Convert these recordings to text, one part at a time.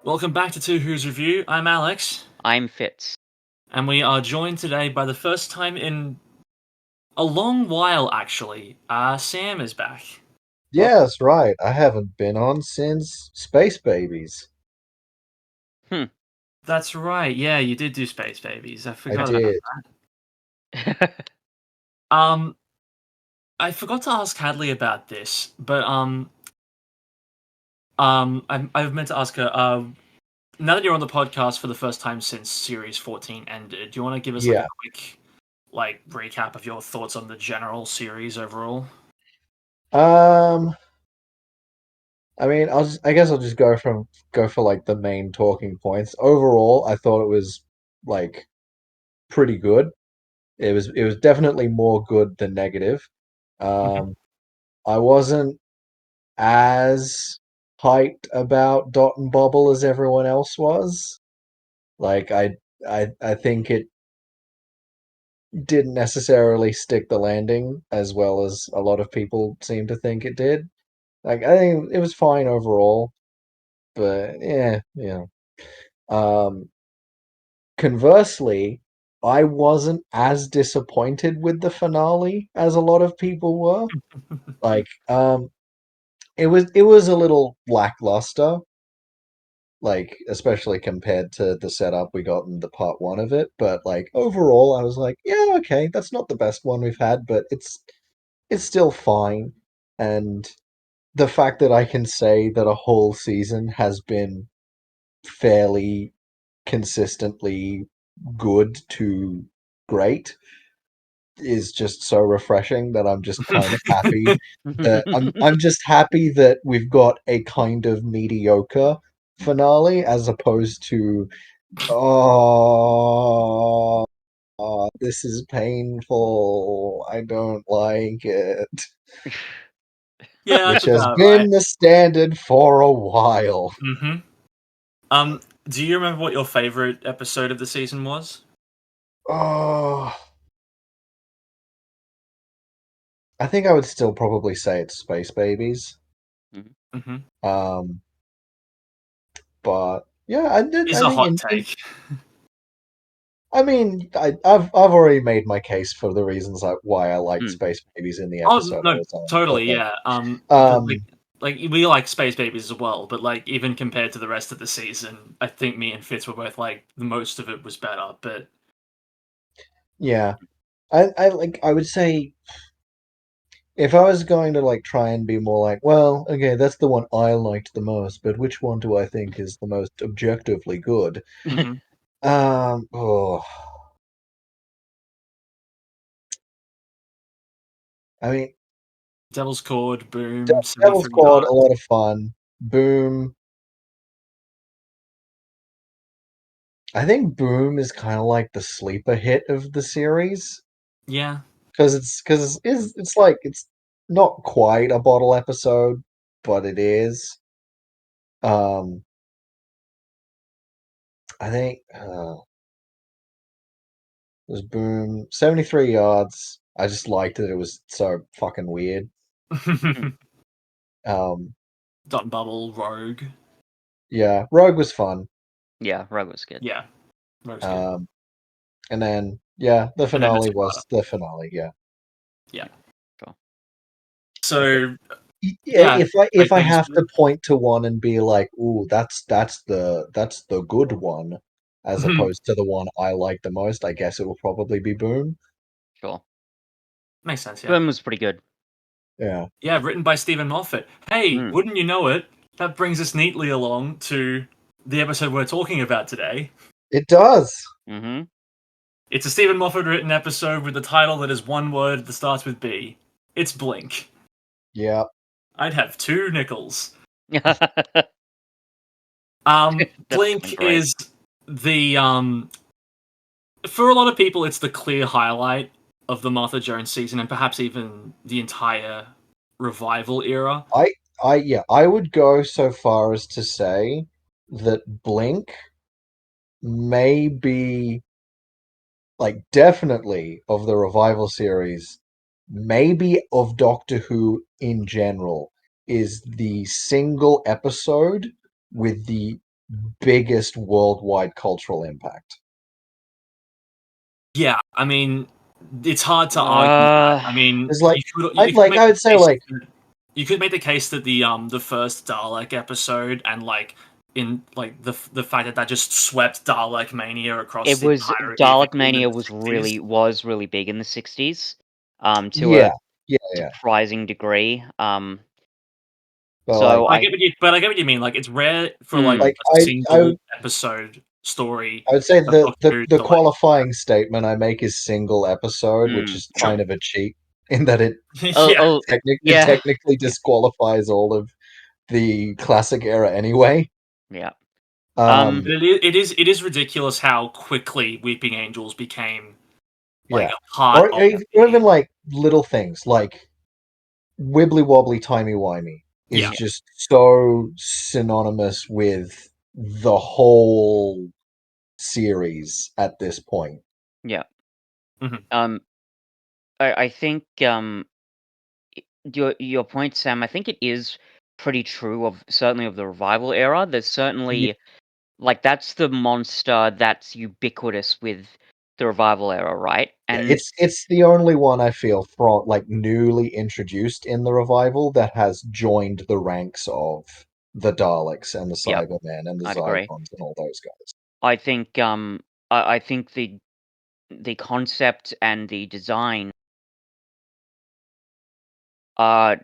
Welcome back to Two Who's Review. I'm Alex, I'm Fitz. and we are joined today by the first time in a long while, actually. Sam is back. Yeah, that's right. I haven't been on since Space Babies. That's right. Yeah, you did do Space Babies. I I forgot about did. that. I forgot to ask Hadley about this, but I've meant to ask her. Now that you're on the podcast for the first time since Series 14 ended, do you want to give us like Yeah. a quick recap of your thoughts on the general series overall? I mean, I guess I'll just go for like the main talking points. Overall, I thought it was like pretty good. It was definitely more good than negative. I wasn't as hyped about Dot and Bobble as everyone else was. Like I think it didn't necessarily stick the landing as well as a lot of people seem to think it did. Like I think it was fine overall, but yeah. Um, Conversely, I wasn't as disappointed with the finale as a lot of people were. Like, it was a little lackluster, like especially compared to the setup we got in the part one of it. But like overall, I was like, yeah, okay, that's not the best one we've had, but it's still fine. And the fact that I can say that a whole season has been fairly consistently good to great is just so refreshing that I'm just kind of happy that I'm just happy that we've got a kind of mediocre finale as opposed to oh, this is painful. I don't like it. Yeah, Which that's has about right. been the standard for a while. Mm-hmm. Do you remember what your favorite episode of the season was? Oh, I think I would still probably say it's Space Babies. Mm-hmm. Um, but yeah, I did. Is I a think hot take. I mean, I've already made my case for the reasons why I liked Space Babies in the Oh episode I no, was on. totally, But yeah. um, Like we like Space Babies as well, but like even compared to the rest of the season, I think me and Fitz were both like the most of it was better. But yeah, I would say if I was going to like try and be more like, well, okay, that's the one I liked the most, but which one do I think is the most objectively good? mm-hmm. Oh, I mean, Devil's Cord, Boom, Devil's 73 Cord, a Yards. lot of fun. Boom. I think Boom is kind of like the sleeper hit of the series Yeah, because it's like it's not quite a bottle episode, but it is. Um, I think it was Boom 73 yards. I just liked that it was so fucking weird. Um, Dot and Bubble, Rogue. yeah, Rogue was fun. Yeah, Rogue was good. Yeah, Rogue's good. And then yeah, the And then finale Mr. was the finale. Yeah. Yeah. Cool. So Yeah, yeah, if I things. have to point to one and be like, "Ooh, that's the good one," as opposed to the one I like the most, I guess it will probably be Boom. Cool. Makes sense. Yeah. Boom was pretty good. Yeah. Yeah, written by Stephen Moffat. Hey, Mm. wouldn't you know it? That brings us neatly along to the episode we're talking about today. It does. Mm-hmm. It's a Stephen Moffat written episode with the title that is one word that starts with B. It's Blink. Yeah. I'd have 2 nickels. That Blink sounds right. is the for a lot of people it's the clear highlight of the Martha Jones season and perhaps even the entire revival era. I would go so far as to say that Blink may be like definitely of the revival series, maybe of Doctor Who in general, is the single episode with the biggest worldwide cultural impact. Yeah, I mean, it's hard to argue that. I mean, It's like, you could make I the would say, case like, that- you could make the case that the first Dalek episode and like in like the fact that just swept Dalek mania across It the was entirety of Dalek England in Mania the was 60s. really big in the 60s, to yeah, a yeah. surprising degree. But So I get what you mean. Like, it's rare for like like a I single episode story I would say of Doctor Who the to like. qualifying statement I make is single episode, which is Sure. kind of a cheat in that it Yeah. oh it yeah, technically disqualifies all of the classic era anyway. yeah. Um, But it is ridiculous how quickly Weeping Angels became like yeah, a part of or even like little things like wibbly wobbly timey wimey is Yeah. just so synonymous with the whole series at this point. Yeah. Mhm. I think your point, Sam. I think it is pretty true of certainly of the revival era. There's certainly like that's the monster that's ubiquitous with the revival era, right? Yeah, And it's the only one I feel from like newly introduced in the revival that has joined the ranks of the Daleks and the yeah, Cybermen and the I'd agree. Zygons and all those guys. I think I think the concept and the design are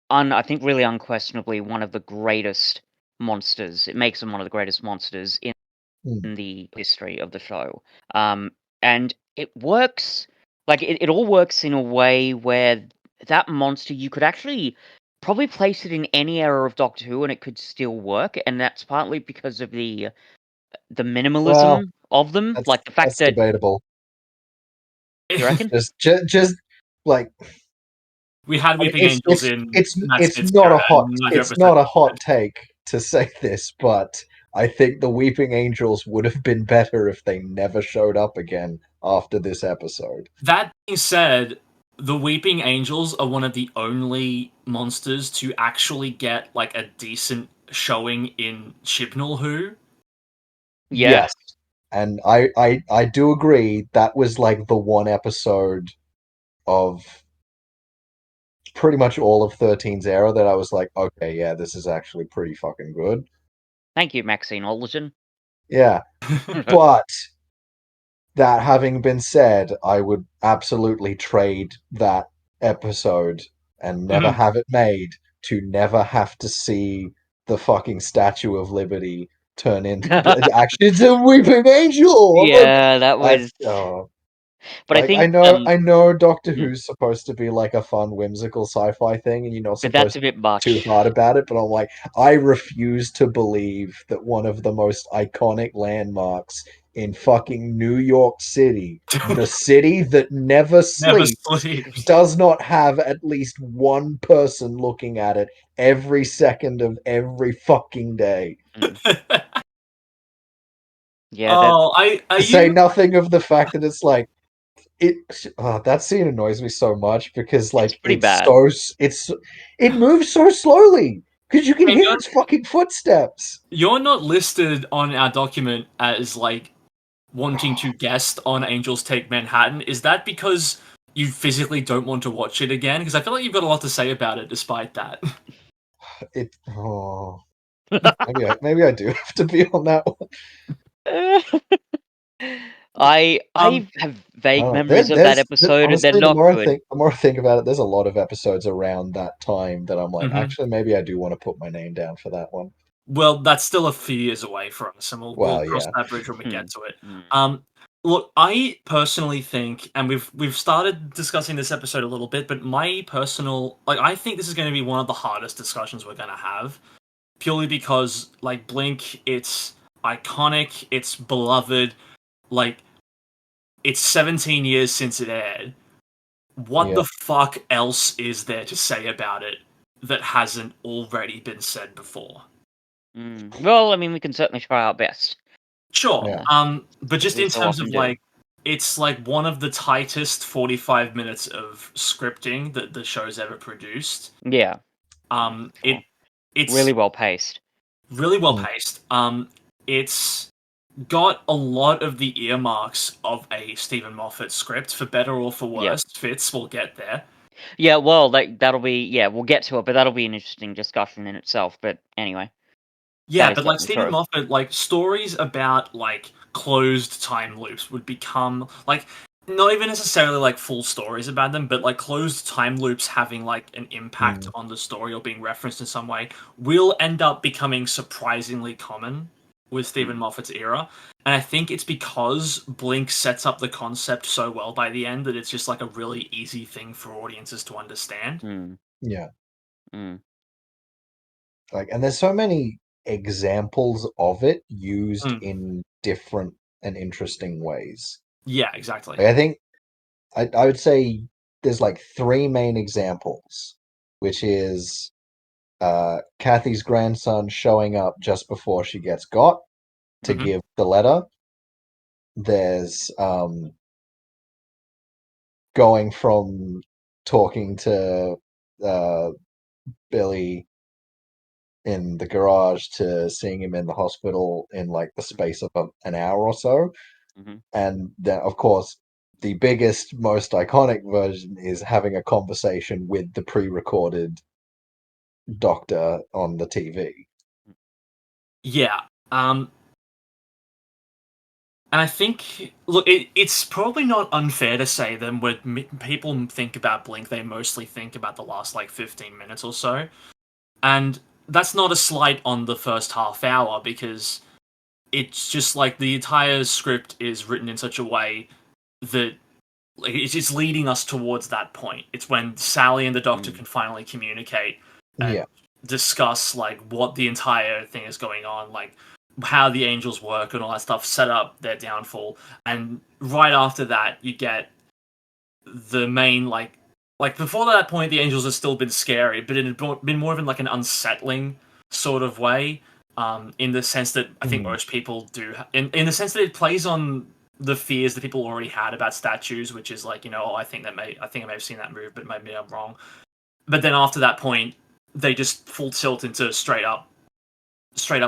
I think really unquestionably one of the greatest monsters. It makes them one of the greatest monsters in Hmm. the history of the show. And it works like it all works in a way where that monster you could actually probably place it in any era of Doctor Who and it could still work, and that's partly because of the Well, minimalism of them, like the fact that's that debatable. you reckon. Just like We had I mean, Weeping Angels in Matt it's Smith's not a era, hot and neither it's episode not a was hot good. take to say this, but I think the Weeping Angels would have been better if they never showed up again after this episode. That being said, the Weeping Angels are one of the only monsters to actually get like a decent showing in Chibnall Who. Yeah. Yes. And I do agree that was like the one episode of pretty much all of 13's era that I was like, okay, yeah, this is actually pretty fucking good. Thank you, Maxine Alderton. Yeah. But that having been said, I would absolutely trade that episode and never Mhm. have it made to never have to see the fucking Statue of Liberty turn into actually it's a weeping angel. Yeah, that I, was. oh. But I Like think I know Doctor hmm, Who's supposed to be like a fun, whimsical sci-fi thing, and you're not but that's supposed a to bit be too much. hard about it. But I'm like, I refuse to believe that one of the most iconic landmarks in fucking New York City, the city that never Never sleeps, sleeps. does not have at least one person looking at it every second of every fucking day. Mm. Yeah, that Oh, are To say you? nothing of the fact that it's like that scene annoys me so much because it's like pretty bad. it moves so slowly because you can Hang hear on. its fucking footsteps. You're not listed on our document as like wanting to guest on Angels Take Manhattan. Is that because you physically don't want to watch it again? Because I feel like you've got a lot to say about it, despite that. It maybe I do have to be on that one. I have I vague don't know. memories of that episode, and they're Honestly, not good. the more I think about it, there's a lot of episodes around that time that I'm like, Mhm. actually, maybe I do want to put my name down for that one. Well, that's still a few years away for us, and we'll Well, cross yeah. that bridge when we Hmm. get to it. Hmm. Look, I personally think, and we've started discussing this episode a little bit, but my personal I think this is going to be one of the hardest discussions we're going to have, purely because like Blink, it's iconic, it's beloved, like it's 17 years since it aired. What Yeah. the fuck else is there to say about it that hasn't already been said before? Well, I mean, we can certainly try our best. Sure. Yeah. But just We in so terms often of do. like, it's like one of the tightest 45 minutes of scripting that the show's ever produced. Yeah, It it's really well paced. Really well paced. It's got a lot of the earmarks of a Stephen Moffat script, for better or for Yep. worse. Fits, we'll get there. Yeah, well, that'll be we'll get to it, but that'll be an interesting discussion in itself. But anyway, Yeah, Sally but like Stephen Sparrow. Moffat, like stories about like closed time loops would become like not even necessarily like full stories about them, but like closed time loops having like an impact Mm. on the story or being referenced in some way will end up becoming surprisingly common with Stephen Moffat's era. And I think it's because Blink sets up the concept so well by the end that it's just like a really easy thing for audiences to understand. Mm, Yeah, mm, like, and there's so many examples of it used Mm. in different and interesting ways. Yeah, exactly. Like, I think I would say there's like three main examples, which is Kathy's grandson showing up just before she gets got to Hmm. give the letter. There's going from talking to uh, Billy in the garage to seeing him in the hospital in like the space of an hour or so. hmm And then, of course, the biggest, most iconic version is having a conversation with the pre-recorded doctor on the TV. Yeah. And I think, look, it's probably not unfair to say that when people think about Blink, they mostly think about the last like 15 minutes or so. And that's not a slight on the first half hour because it's just like the entire script is written in such a way that like, it's just leading us towards that point. It's when Sally and the Doctor mm, can finally communicate and Yeah. discuss like what the entire thing is going on, like how the angels work and all that stuff, set up their downfall. And right after that, you get the main like before that point, the angels have still been scary, but it had been more of in like an unsettling sort of way. In the sense that I think Mm. most people do, in the sense that it plays on the fears that people already had about statues, which is like, oh, I think I may have seen that move, but maybe I'm wrong. But then after that point, they just full tilt into straight up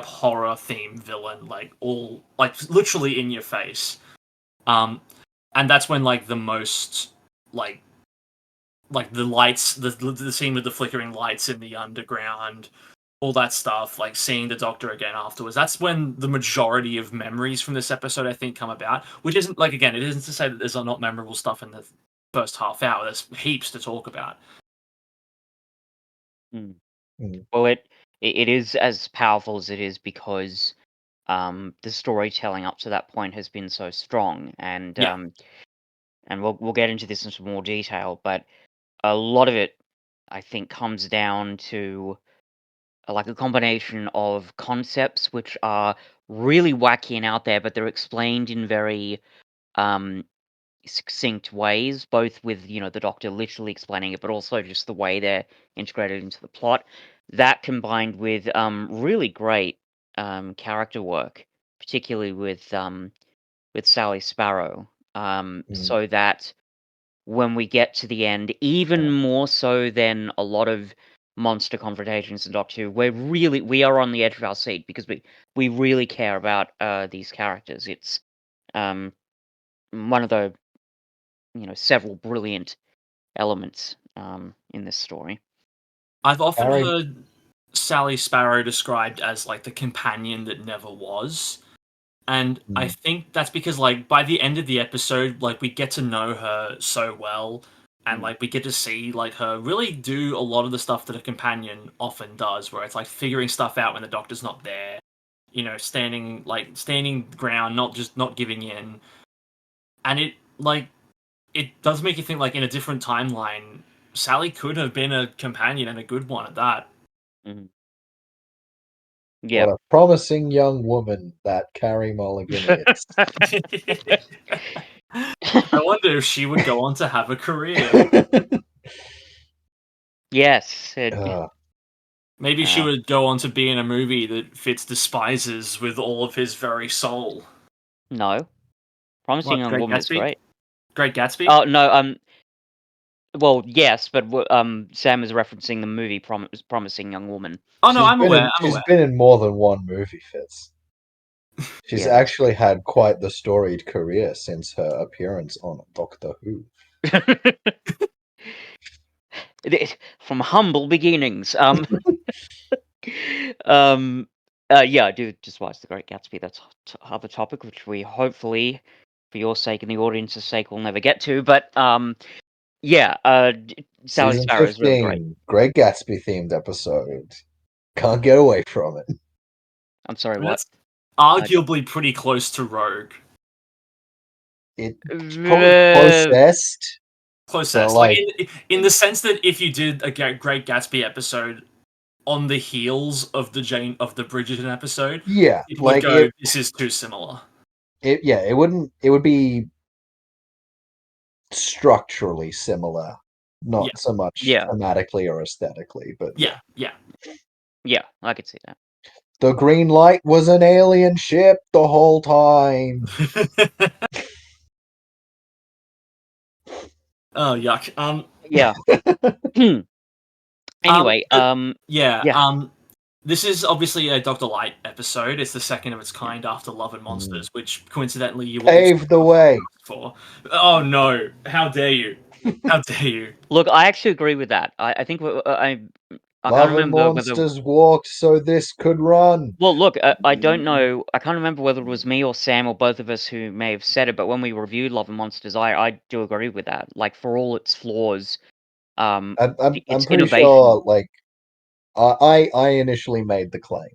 horror theme villain, like all like literally in your face. Um, and that's when like the most like the lights, the scene with the flickering lights in the underground, all that stuff, like seeing the Doctor again afterwards. That's when the majority of memories from this episode, I think, come about. Which isn't like again, it isn't to say that there's not memorable stuff in the first half hour. There's heaps to talk about. mm. Mm. Well, it is as powerful as it is because the storytelling up to that point has been so strong, Yeah, and we'll get into this in some more detail, but a lot of it, I think, comes down to like a combination of concepts which are really wacky and out there, but they're explained in very um, succinct ways, both with the Doctor literally explaining it, but also just the way they're integrated into the plot. That combined with really great character work, particularly with Sally Sparrow, Mm. so that when we get to the end, even more so than a lot of monster confrontations in Doctor Who, we are on the edge of our seat because we really care about these characters. It's um, one of the several brilliant elements in this story. I've often Harry. heard Sally Sparrow described as like the companion that never was. And I Mm. think that's because like by the end of the episode, like we get to know her so well, and Mm, like we get to see like her really do a lot of the stuff that a companion often does, where it's like figuring stuff out when the Doctor's not there, standing ground, not giving in. And it does make you think like in a different timeline, Sally could have been a companion and a good one at that. mhm. What Yep. a promising young woman that Carrie Mulligan is. I wonder if she would go on to have a career. Yes. Maybe she Uh, would go on to be in a movie that Fitz despises with all of his very soul. no. Promising What, Young Great Woman is Gatsby? great. Great Gatsby? Oh no. Well, yes, but Sam is referencing the movie Promising Young Woman. Oh no, I'm aware. I'm She's aware. been in more than one movie, Fitz. She's Yeah. actually had quite the storied career since her appearance on Doctor Who. From humble beginnings. Yeah, I do just watch The Great Gatsby. That's other topic, which we hopefully, for your sake and the audience's sake, will never get to. But yeah, Sally Season Sparrow is really great. 15, Great Gatsby themed episode. Can't get away from it. I'm sorry, I mean, what? that's arguably pretty close to Rogue. It's probably Uh, closest. Closest, like- in the sense that if you did a Great Gatsby episode on the heels of the Bridgerton episode, Yeah, it would like go. This is too similar. it wouldn't. It would be structurally similar, not Yeah. so much Yeah. thematically or aesthetically. But Yeah. yeah, I could see that. the green light was an alien ship the whole time. Oh yuck. Yeah. Anyway, Yeah. Yeah. This is obviously a Dr. Light episode. It's the second of its kind after Love and Monsters, which coincidentally you Paved the way. for. Oh no! How dare you? How dare you? Look, I actually agree with that. I think I can't Love and remember whether. Monsters walked so this could run. Well, look, I don't know. I can't remember whether it was me or Sam or both of us who may have said it. But when we reviewed Love and Monsters, I do agree with that. Like, for all its flaws, I'm its pretty innovation. sure. Like, I initially made the claim,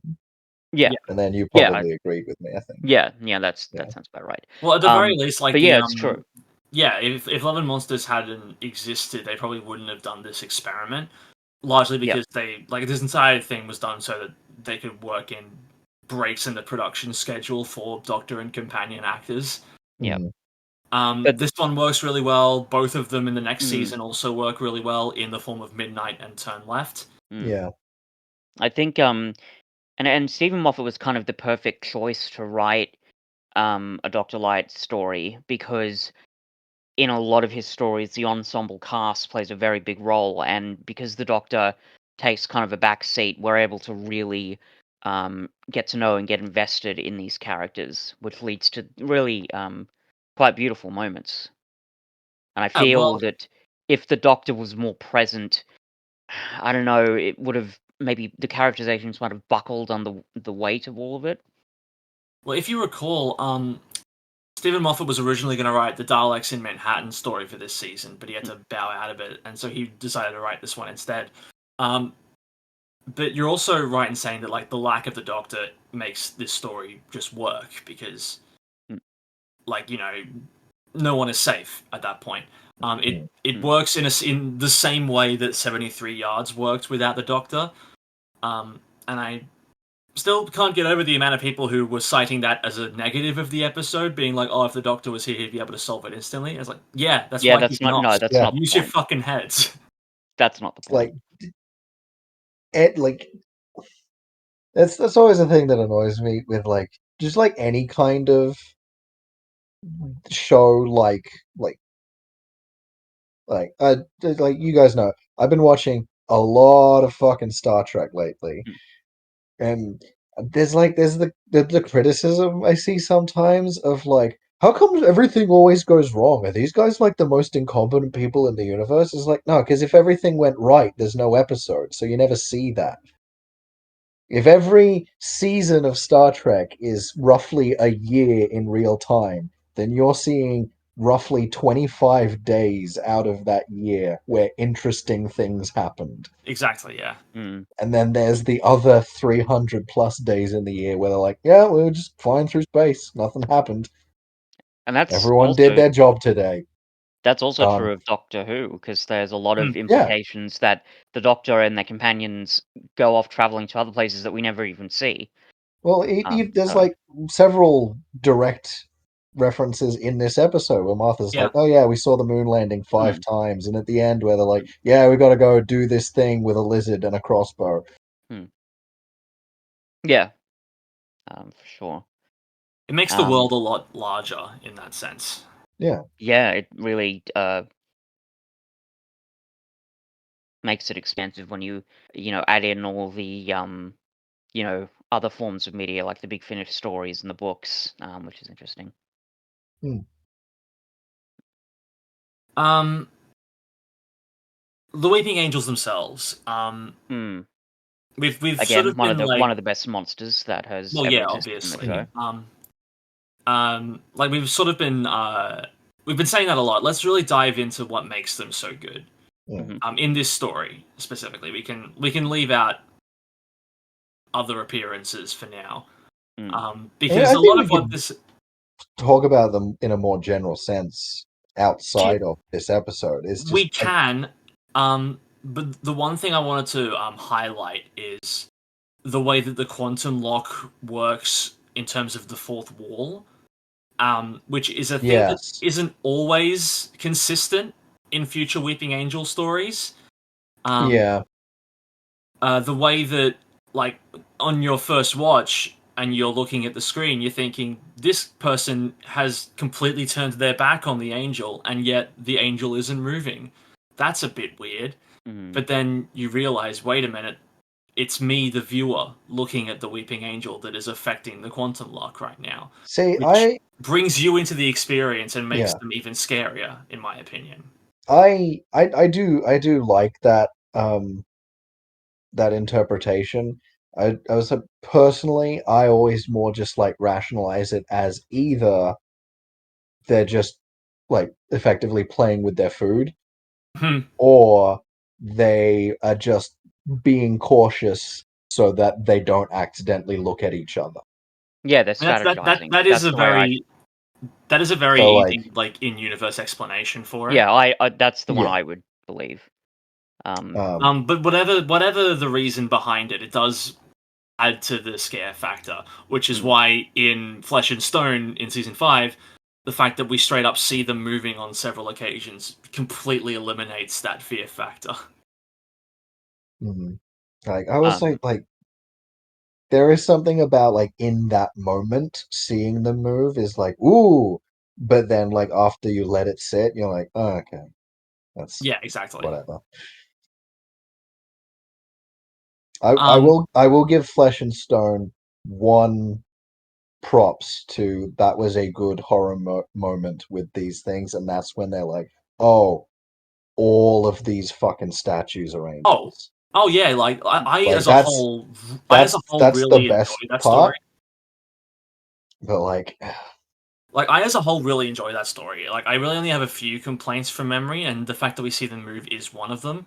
Yeah, and then you Yeah, probably agreed with me. I think. yeah, that Yeah. sounds about right. Well, at the very least, like, But the, yeah, it's true. Yeah, if Love and Monsters hadn't existed, they probably wouldn't have done this experiment. Largely Yeah. because this entire thing was done so that they could work in breaks in the production schedule for Doctor and companion actors. Yeah. Mhm. But- This one works really well. Both of them in the next Mm. season also work really well in the form of Midnight and Turn Left. Yeah. I think and Stephen Moffat was kind of the perfect choice to write a Dr. Light story, because in a lot of his stories the ensemble cast plays a very big role, and because the Doctor takes kind of a back seat, we're able to really get to know and get invested in these characters, which leads to really quite beautiful moments. And I feel that if the Doctor was more present, I don't know, it would have, maybe the characterizations might have buckled on the weight of all of it. Well, if you recall, Stephen Moffat was originally going to write the Daleks in Manhattan story for this season, but he had to bow out of it, and so he decided to write this one instead. But you're also right in saying that, like, the lack of the Doctor makes this story just work, because, like, you know, no one is safe at that point. It works in the same way that 73 Yards worked without the Doctor, and I still can't get over the amount of people who were citing that as a negative of the episode, being like, "Oh, if the Doctor was here, he'd be able to solve it instantly." It's like, yeah, that's why that's he's not. not. No, that's Yeah. not the Use your point. fucking heads. That's not the point. That's always the thing that annoys me with, like, just like any kind of show, like you guys know, I've been watching a lot of fucking Star Trek lately, and there's the criticism I see sometimes of, like, how come everything always goes wrong? Are these guys like the most incompetent people in the universe? It's like, no, because if everything went right, there's no episode, so you never see that. If every season of Star Trek is roughly a year in real time, then you're seeing roughly 25 days out of that year where interesting things happened. Exactly, yeah. And then there's the other 300 plus days in the year where they're like, yeah, we were just flying through space. Nothing happened. And that's Everyone did their job today. That's also true of Doctor Who, because there's a lot of Yeah. implications that the Doctor and their companions go off traveling to other places that we never even see. Well, there's like several direct references in this episode where Martha's like, oh yeah, we saw the moon landing 5 times, and at the end where they're like, yeah, we gotta go do this thing with a lizard and a crossbow. Yeah. For sure. It makes the world a lot larger in that sense. Yeah. Yeah, it really makes it expansive when you add in all the other forms of media like the Big Finish stories and the books, which is interesting. The Weeping Angels themselves. We've Again, sort of been one of the best monsters that has well, ever yeah, existed in the obviously. show. Like we've sort of been we've been saying that a lot. Let's really dive into what makes them so good. In this story specifically, we can leave out other appearances for now, because I a think lot we of what could this talk about them in a more general sense outside Ki- of this episode. Is we just can, but the one thing I wanted to highlight is the way that the quantum lock works in terms of the fourth wall, which is a thing that yes, isn't always consistent in future Weeping Angel stories. yeah, The way that, like, on your first watch and you're looking at the screen, you're thinking, this person has completely turned their back on the angel, and yet the angel isn't moving. That's a bit weird. But then you realize, wait a minute, it's me, the viewer, looking at the Weeping Angel that is affecting the quantum lock right now. See, Which brings you into the experience and makes yeah, them even scarier, in my opinion. I do like that that interpretation. I was personally, I always more just like rationalize it as either they're just like effectively playing with their food, or they are just being cautious so that they don't accidentally look at each other. Yeah, they're And strategizing. that is That's a the way I. very that is a very So easy, like, in-universe explanation for it. Yeah, I that's the one yeah, I would believe. But whatever the reason behind it, it does add to the scare factor, which is why in Flesh and Stone in season 5, the fact that we straight up see them moving on several occasions completely eliminates that fear factor. like I was like there is something about like in that moment seeing them move is like ooh, but then like after you let it sit, you're like, oh, okay, that's Yeah, exactly. whatever. Um, I will give Flesh and Stone one props to that was a good horror moment with these things, and that's when they're like, oh, all of these fucking statues are oh, angels. oh yeah, like I Like as a whole, that's the really best enjoyed that part, story. but like Like, I as a whole really enjoy that story. Like, I really only have a few complaints from memory, and the fact that we see them move is one of them.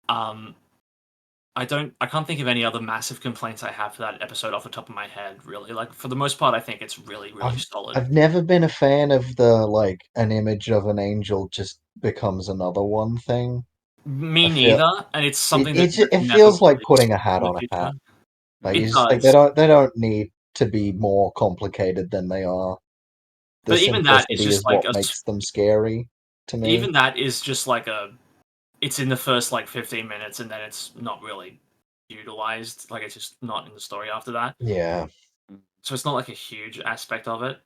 Um, I can't think of any other massive complaints I have for that episode off the top of my head, really. Like, for the most part, I think it's really, really solid. I've never been a fan of the like an image of an angel just becomes another one thing. Me I feel neither, and it's something that it never feels like really putting a suits hat in the on a future. hat. Like It it's just like does. they don't need to be more complicated than they are. The But even that is simplicity just is like what makes them scary to me. even that is just like it's in the first, like, 15 minutes, and then it's not really utilized. Like, it's just not in the story after that. Yeah. So it's not like a huge aspect of it.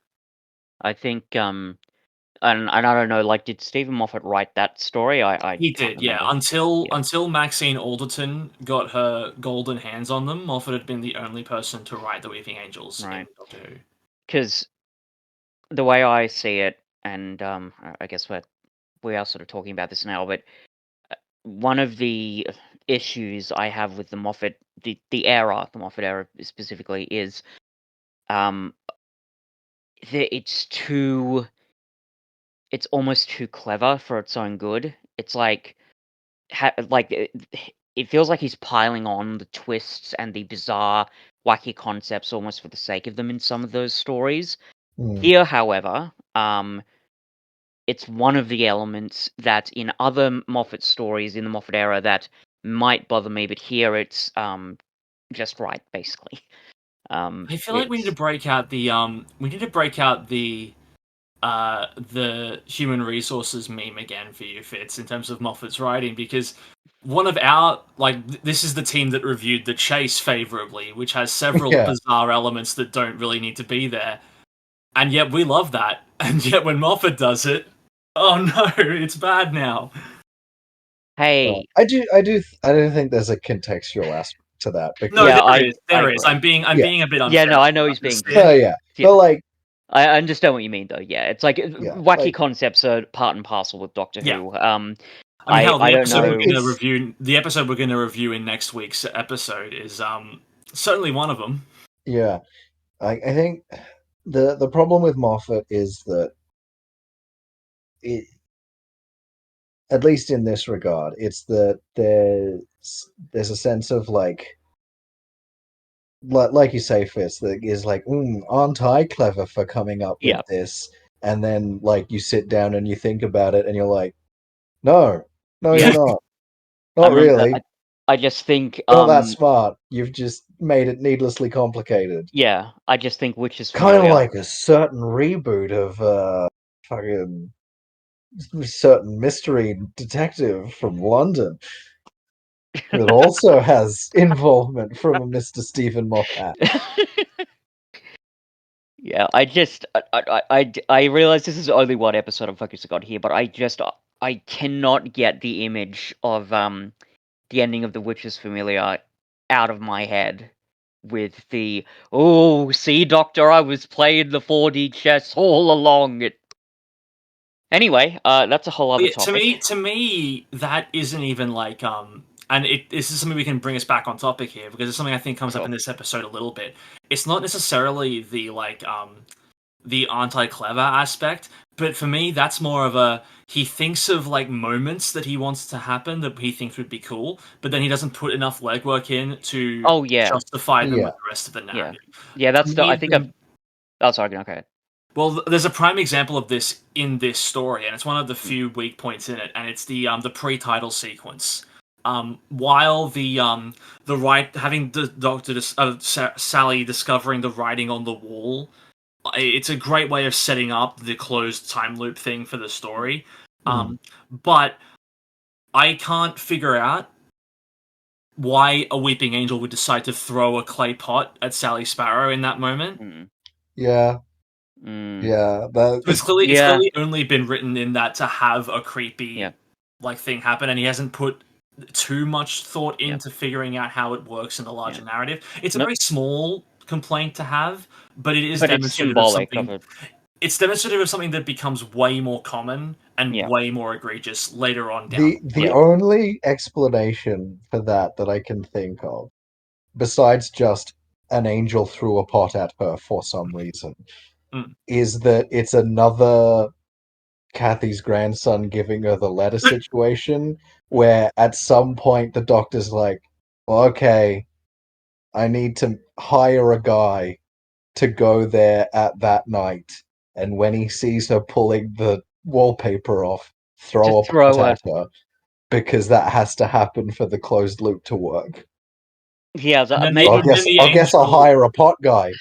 I think and I don't know, like, did Stephen Moffat write that story? I He can't did, yeah. remember. Yeah. Until Maxine Alderton got her golden hands on them, Moffat had been the only person to write the Weeping Angels Right. in Doctor Who. Because the way I see it, and I guess we are sort of talking about this now, but one of the issues I have with the Moffat, the Moffat era specifically, is it's almost too clever for its own good. It's like it feels like he's piling on the twists and the bizarre, wacky concepts almost for the sake of them in some of those stories. Here, however, it's one of the elements that in other Moffat stories in the Moffat era that might bother me, but here it's just right, basically. I feel like we need to break out the human resources meme again for you, Fitz, in terms of Moffat's writing, because one of our, this is the team that reviewed The Chase favorably, which has several Yeah. bizarre elements that don't really need to be there, and yet we love that. And yet when Moffat does it, oh no, it's bad now. Hey, I do think there's a contextual aspect to that because No, Yeah, there I is. There is. agree. I'm Yeah. being a bit Yeah, unfair. no, I know about he's being this. oh yeah, Yeah. but like I understand what you mean, though. Yeah, it's like wacky like- concepts are part and parcel with Doctor Yeah. Who. I mean, I hell, the don't episode know. we're going to It's- review, the episode we're going to review in next week's episode is certainly one of them. yeah, I think the problem with Moffat is that it, at least in this regard, it's that there's a sense of like you say, Fitz, that is like, aren't I clever for coming up with Yeah. this? And then like you sit down and you think about it, and you're like, no, Yeah. you're not, I not remember that. really. I just think Not that smart. You've just made it needlessly complicated. yeah, I just think Witches Kind of Familiar. like a certain reboot of fucking certain mystery detective from London that also has involvement from a Mr. Stephen Moffat. Yeah, I realize this is only one episode I'm focusing on here, but I cannot get the image of the ending of The Witches Familiar out of my head with the oh, see, Doctor, I was playing the 4D chess all along. Anyway, that's a whole other Yeah, topic. to me, that isn't even like and this is something we can bring us back on topic here because it's something I think comes up Sure. in this episode a little bit. It's not necessarily the anti-clever aspect, but for me, that's more of a he thinks of like moments that he wants to happen that he thinks would be cool, but then he doesn't put enough legwork in to Oh yeah, justify them Yeah. with the rest of the narrative. yeah. That's To the. me, I think I've. Oh, sorry. Okay. well, there's a prime example of this in this story, and it's one of the few weak points in it, and it's the pre-title sequence. While the right having the Doctor Sally discovering the writing on the wall, it's a great way of setting up the closed time loop thing for the story. But I can't figure out why a Weeping Angel would decide to throw a clay pot at Sally Sparrow in that moment. Mm. Yeah, Mm. yeah. That It's clearly Yeah. only been written in that to have a creepy Yeah. like thing happen, and he hasn't put too much thought Yeah. into figuring out how it works in the larger Yeah. narrative. It's a Nope. very small complaint to have, but it is But it's demonstrative of symbolic something. of it. It's demonstrative of something that becomes way more common and Yeah. way more egregious later on down. the Yeah. only explanation for that I can think of, besides just an angel threw a pot at her for some reason, is that it's another Kathy's grandson giving her the letter situation where at some point the Doctor's like, well, okay, I need to hire a guy to go there at that night, and when he sees her pulling the wallpaper off, throw Just a throw pot a- at her, because that has to happen for the closed loop to work. Yeah. And then Maybe. I guess I'll hire a pot guy.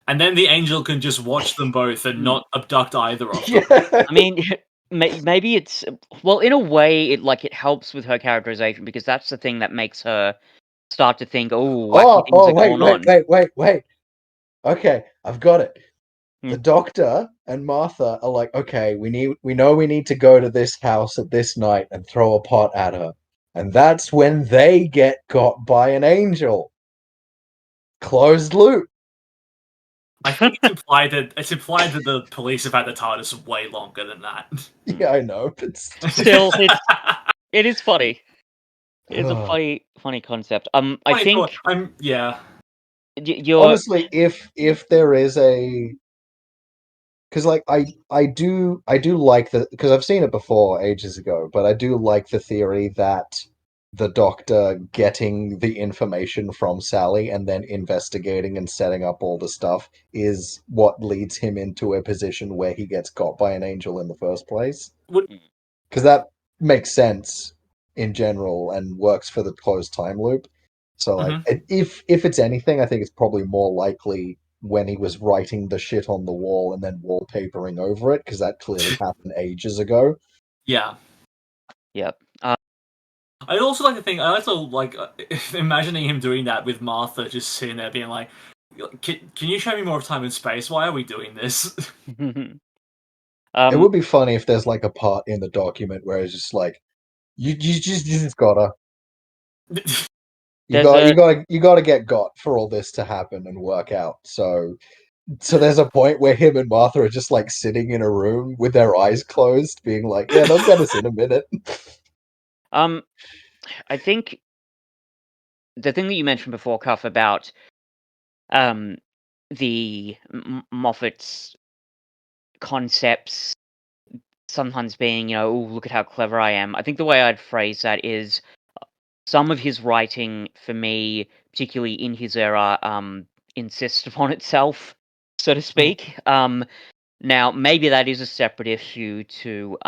And then the angel can just watch them both and not abduct either of them. Yeah. I mean, maybe it's well, in a way, it helps with her characterization because that's the thing that makes her start to think, oh, wacky things are going on. Wait. Okay, I've got it. Hmm. The Doctor and Martha are like, okay, we know we need to go to this house at this night and throw a pot at her. And that's when they get got by an angel. Closed loop. I think it's implied that the police have had the TARDIS way longer than that. Yeah, I know, but Still, it is funny. It's a funny concept. I think yeah. you're honestly, if there is a, because like I do like because I've seen it before ages ago, but I do like the theory that the Doctor getting the information from Sally and then investigating and setting up all the stuff is what leads him into a position where he gets got by an angel in the first place. Because that makes sense in general and works for the closed time loop. So like, if it's anything, I think it's probably more likely when he was writing the shit on the wall and then wallpapering over it, because that clearly happened ages ago. Yeah. Yep. I also like to think. I also like imagining him doing that with Martha, just sitting there being like, "Can you show me more of time and space? Why are we doing this?" It would be funny if there's like a part in the document where it's just like, You just gotta. There's You gotta get got for all this to happen and work out. So there's a point where him and Martha are just like sitting in a room with their eyes closed, being like, "Yeah, they'll get us in a minute." I think the thing that you mentioned before, Cuff, about the Moffat's concepts sometimes being, oh, look at how clever I am. I think the way I'd phrase that is some of his writing, for me, particularly in his era, insists upon itself, so to speak. Now, maybe that is a separate issue to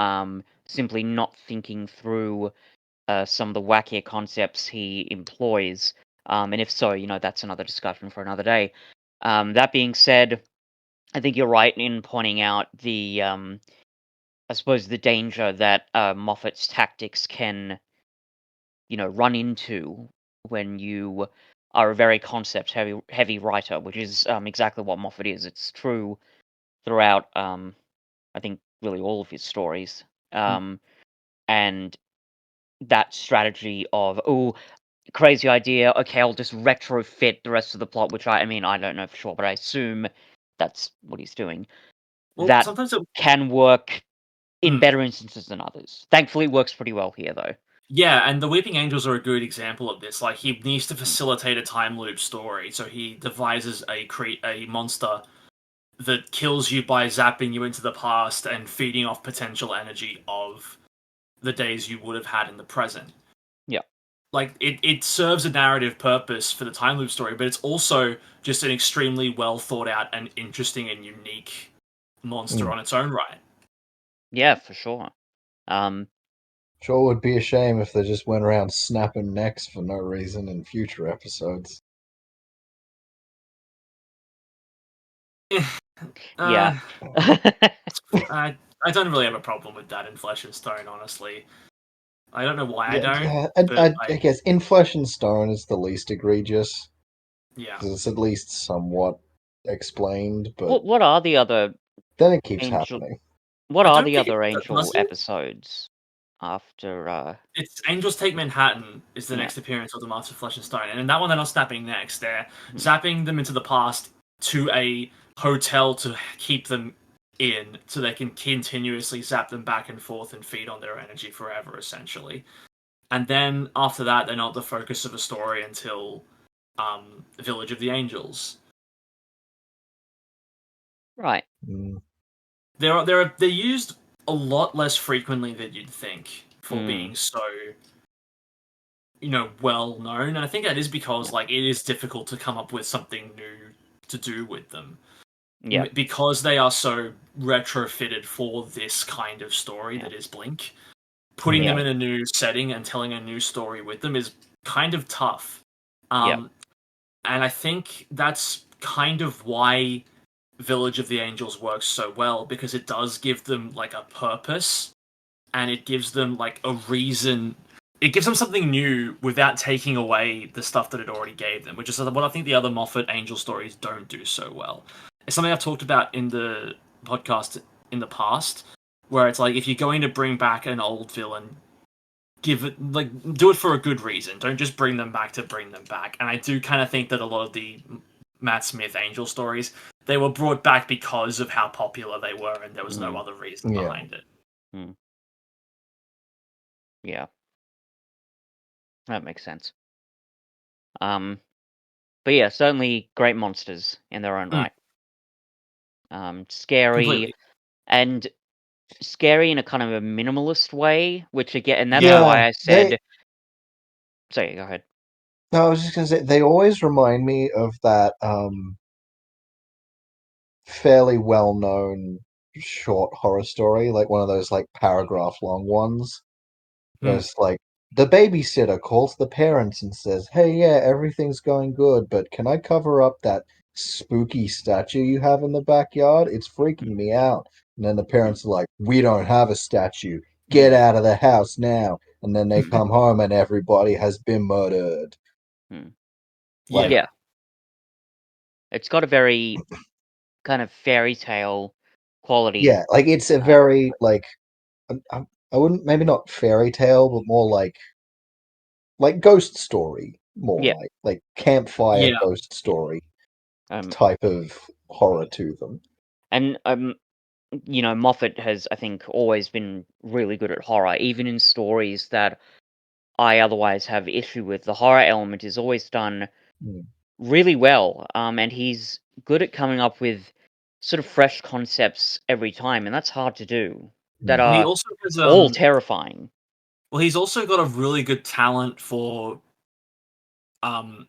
simply not thinking through some of the wackier concepts he employs. And if so, that's another discussion for another day. That being said, I think you're right in pointing out the, I suppose, the danger that Moffat's tactics can, run into when you are a very concept-heavy writer, which is exactly what Moffat is. It's true throughout, I think, really all of his stories. And that strategy of, crazy idea, okay, I'll just retrofit the rest of the plot, which I mean, I don't know for sure, but I assume that's what he's doing. Well, That sometimes it, can work in Hmm. better instances than others. Thankfully, it works pretty well here, though. yeah, and the Weeping Angels are a good example of this. Like, he needs to facilitate a time loop story, so he devises a monster that kills you by zapping you into the past and feeding off potential energy of the days you would have had in the present. Yeah. Like, it serves a narrative purpose for the time loop story, but it's also just an extremely well thought out and interesting and unique monster on its own right. Yeah, for sure. Sure would be a shame if they just went around snapping necks for no reason in future episodes. Yeah. I don't really have a problem with that in Flesh and Stone, honestly. I don't know why I don't, Yeah, but I guess in Flesh and Stone is the least egregious yeah. because it's at least somewhat explained, but What are the other then it keeps Angel? happening. What I are don't the think other it Angel does it. episodes after? It's Angels Take Manhattan is the Yeah. next appearance of the Master of Flesh and Stone, and in that one they're not snapping necks. They're Hmm. zapping them into the past to a hotel to keep them in, so they can continuously zap them back and forth and feed on their energy forever, essentially. And then after that, they're not the focus of a story until Village of the Angels. Right. They're used a lot less frequently than you'd think for being so well known, and I think that is because like it is difficult to come up with something new to do with them. Yeah. Because they are so retrofitted for this kind of story that is Blink. Putting them in a new setting and telling a new story with them is kind of tough. And I think that's kind of why Village of the Angels works so well, because it does give them like a purpose, and it gives them like a reason. It gives them something new without taking away the stuff that it already gave them, which is what I think the other Moffat Angel stories don't do so well. It's something I've talked about in the podcast in the past, where it's like if you're going to bring back an old villain, give it do it for a good reason. Don't just bring them back to bring them back. And I do kind of think that a lot of the Matt Smith Angel stories, they were brought back because of how popular they were, and there was no other reason behind it. Yeah, that makes sense. But yeah, certainly great monsters in their own right. Scary. Completely. And scary in a kind of a minimalist way, which again, and that's Yeah, why I said. Sorry, go ahead. No, I was just gonna say they always remind me of that fairly well-known short horror story, like one of those like paragraph long ones. Where it's like the babysitter calls the parents and says, "Hey, yeah, everything's going good, but can I cover up that spooky statue you have in the backyard? It's freaking me out." And then the parents are like, "We don't have a statue. Get out of the house now." And then they come home and everybody has been murdered. Like, Yeah. It's got a very kind of fairy tale quality. yeah, like it's a very like I wouldn't, maybe not fairy tale, but more like ghost story, more Yeah. like campfire Yeah. ghost story Um, type of horror to them. and Moffat has, I think, always been really good at horror, even in stories that I otherwise have issue with. The horror element is always done Mm. really well, and he's good at coming up with sort of fresh concepts every time, and that's hard to do. That Mm. He are also has all terrifying. well, he's also got a really good talent for um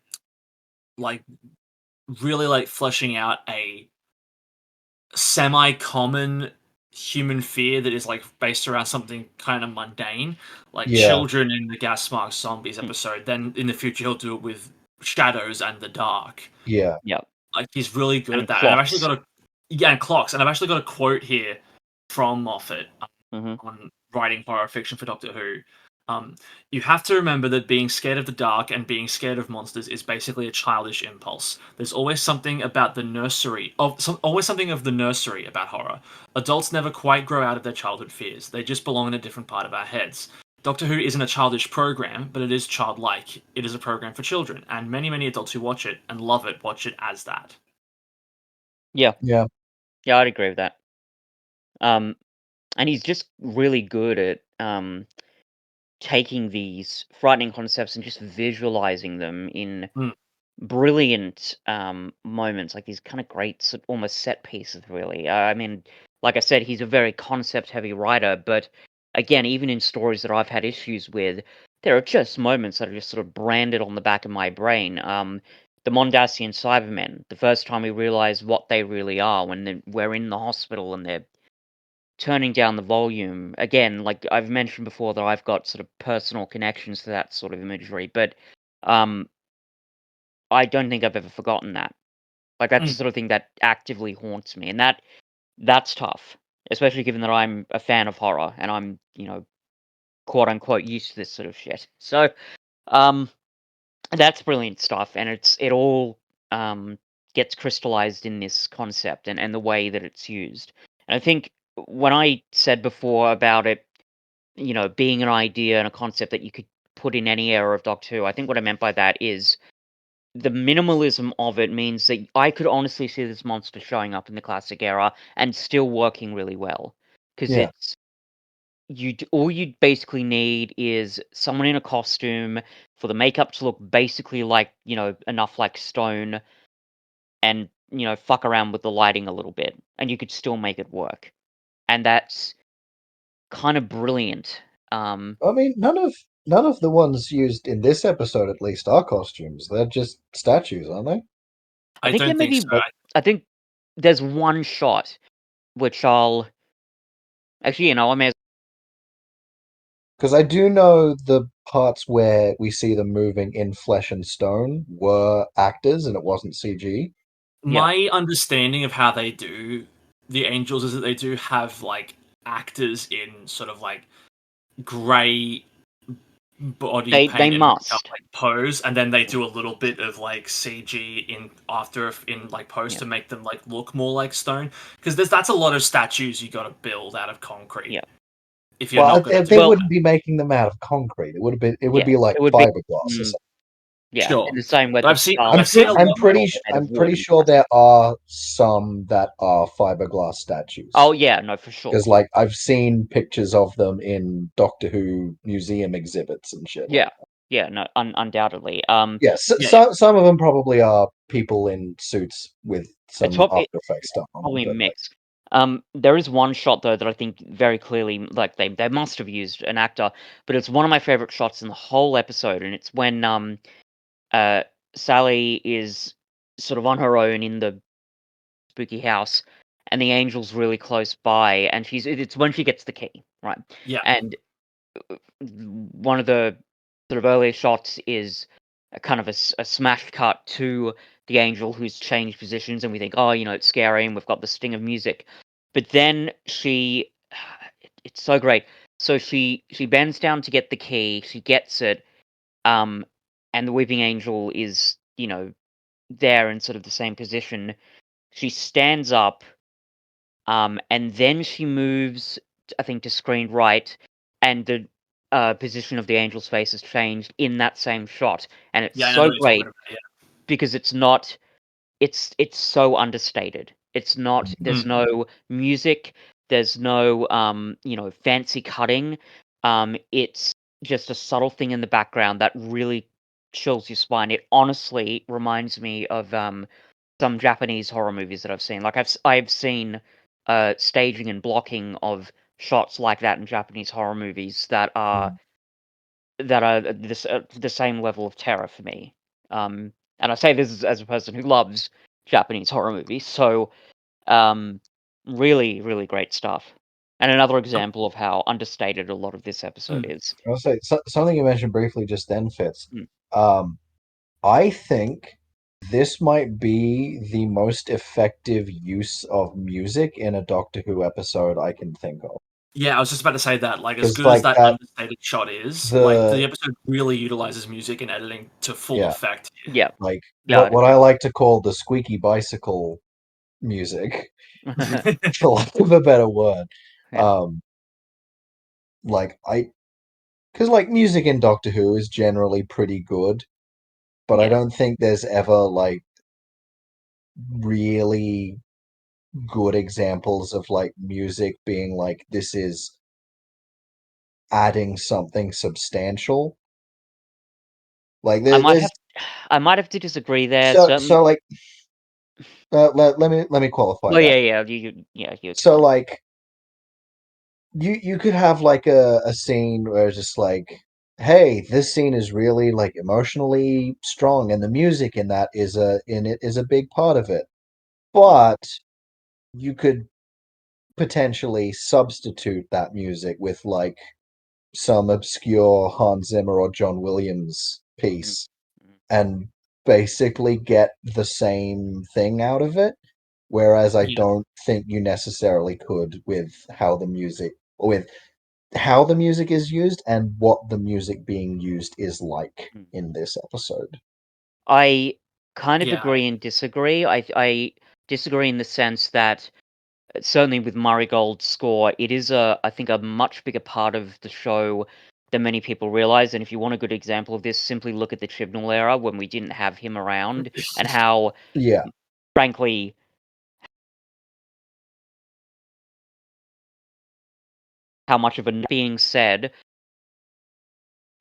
like really like fleshing out a semi-common human fear that is like based around something kind of mundane, like Yeah, children in the gas mask zombies Mm. episode. Then in the future he'll do it with shadows and the dark. yeah. Yeah, Like he's really good and at that. And I've actually clocks. and clocks. And I've actually got a quote here from Moffat Hmm. on writing horror fiction for Doctor Who. You have to remember that being scared of the dark and being scared of monsters is basically a childish impulse. There's always something about the nursery always something of the nursery about horror. Adults never quite grow out of their childhood fears. They just belong in a different part of our heads. Doctor Who isn't a childish program, but it is childlike. It is a program for children, and many adults who watch it and love it watch it as that. Yeah, Yeah. yeah, I'd agree with that. And he's just really good at taking these frightening concepts and just visualizing them in Mm. brilliant moments, like these kind of great, almost set pieces. Really, I mean, like I said, he's a very concept-heavy writer, but again, even in stories that I've had issues with, there are just moments that are just sort of branded on the back of my brain. The Mondasian Cybermen, the first time we realize what they really are when we're in the hospital and they're turning down the volume. Again, like I've mentioned before, that I've got sort of personal connections to that sort of imagery, but um, I don't think I've ever forgotten that. Like that's the Mm. sort of thing that actively haunts me, and that's tough, especially given that I'm a fan of horror and I'm, quote unquote, used to this sort of shit. So, um, that's brilliant stuff, and it all um gets crystallized in this concept and the way that it's used. And I think when I said before about it, being an idea and a concept that you could put in any era of Doctor Who, I think what I meant by that is the minimalism of it means that I could honestly see this monster showing up in the classic era and still working really well. Because Yeah. all you basically need is someone in a costume for the makeup to look basically like, enough like stone, and, fuck around with the lighting a little bit, and you could still make it work. And that's kind of brilliant. I mean, none of the ones used in this episode, at least, are costumes. They're just statues, aren't they? I I think there don't may think be. so. I think there's one shot which I'll actually, I may. Because I do know the parts where we see them moving in flesh and stone were actors, and it wasn't CG. Yeah, My understanding of how they do the Angels is that they do have like actors in sort of like grey body they paint and makeup must. like pose, and then they do a little bit of like CG in like post Yeah, to make them like look more like stone, because that's a lot of statues you got to build out of concrete yeah. if you're Well, not going to they do Well, wouldn't be making them out of concrete. It would yeah, be like it would be. fiberglass or Mm, something. yeah, in sure. the same way But that I'm I've seen pretty a Daleks I'm lot. are pretty all sh- made of I'm wood pretty and sure there are some that are fiberglass Oh statues. yeah, no, for sure. Because like I've seen pictures of them in Doctor Who museum exhibits and shit like Yeah, yeah, no, undoubtedly. yeah, Yeah, some of them probably are people in suits with It's some probably After Effects stuff on them, probably but like, mixed. There is one shot though that I think very clearly, like they must have used an actor, but it's one of my favorite shots in the whole episode, and it's when uh Sally is sort of on her own in the spooky house, and the angel's really close by, and it's when she gets the key, right? yeah. And one of the sort of earlier shots is a kind of a smash cut to the angel who's changed positions, and we think, oh, it's scary, and we've got the sting of music. But then it's so great. So she bends down to get the key, she gets it, um, and the weeping angel is, there in sort of the same position. She stands up, and then she moves, I think, to screen right, and the position of the angel's face has changed in that same shot, and it's Yeah, I know so what you're talking great about. Yeah. because it's not. It's so understated. It's not. There's no music. There's no fancy cutting. It's just a subtle thing in the background that really chills your spine. It honestly reminds me of some Japanese horror movies that I've seen. Like I've seen staging and blocking of shots like that in Japanese horror movies that are the same level of terror for me. And I say this as a person who loves Japanese horror movies, so really, really great stuff. And another example of how understated a lot of this episode is. I'll say something you mentioned briefly just then, Fitz. Mm. I think this might be the most effective use of music in a Doctor Who episode I can think of. Yeah, I was just about to say that. Like, as 'Cause, good as like, that that understated shot is, the like the episode really utilizes music and editing to full Yeah. effect. Yeah, like yeah, what I like to call the squeaky bicycle music, for lack of a better word. Yeah. Like because like music in Doctor Who is generally pretty good, but I Yeah. don't think there's ever like really good examples of like music being like this is adding something substantial. Like I might there's have to disagree there. so Certainly. so like let me qualify Well, that. yeah. You So explain. like you could have like a scene where it's just like, hey, this scene is really like emotionally strong, and the music in that is a big part of it. But you could potentially substitute that music with like some obscure Hans Zimmer or John Williams Mm, piece mm. and basically get the same thing out of it. Whereas I Yeah. don't think you necessarily could with how the music with how the music is used and what the music being used is like Mm. in this episode. I kind of Yeah. agree and disagree. I disagree in the sense that certainly with Murray Gold's score, it is I think a much bigger part of the show than many people realize. And if you want a good example of this, simply look at the Chibnall era when we didn't have him around, and how, Yeah, frankly, how much of a being said,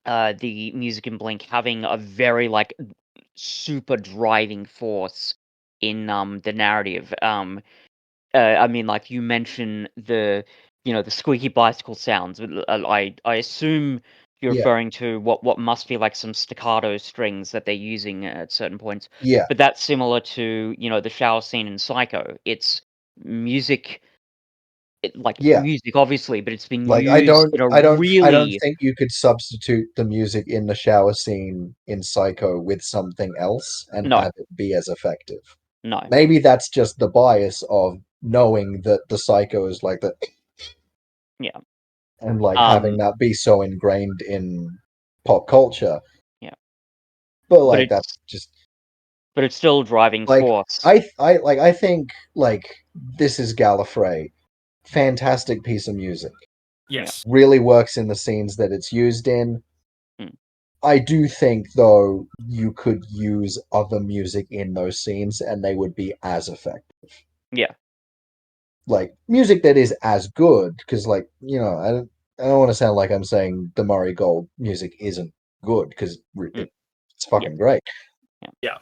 the music in Blink having a very like super driving force in the narrative. I mean, like you mentioned the squeaky bicycle sounds. I assume you're yeah, referring to what must be like some staccato strings that they're using at certain points. yeah, But that's similar to the shower scene in Psycho. It's music, like yeah. music, obviously, but it's been Like used in a I don't really think you could substitute the music in the shower scene in Psycho with something else and no, have it be as effective. no, Maybe that's just the bias of knowing that the Psycho is like that yeah, and like having um, that be so ingrained in pop culture. yeah, But but like it's that's just but it's still driving like force. I think like this is Gallifrey. Fantastic piece of music. Yeah. Yes. Really works in the scenes that it's used in. Mm. I do think though you could use other music in those scenes and they would be as effective. Yeah. Like music that is as good because like, I don't want to sound like I'm saying the Murray Gold music isn't good because Mm. it's fucking great. Yeah.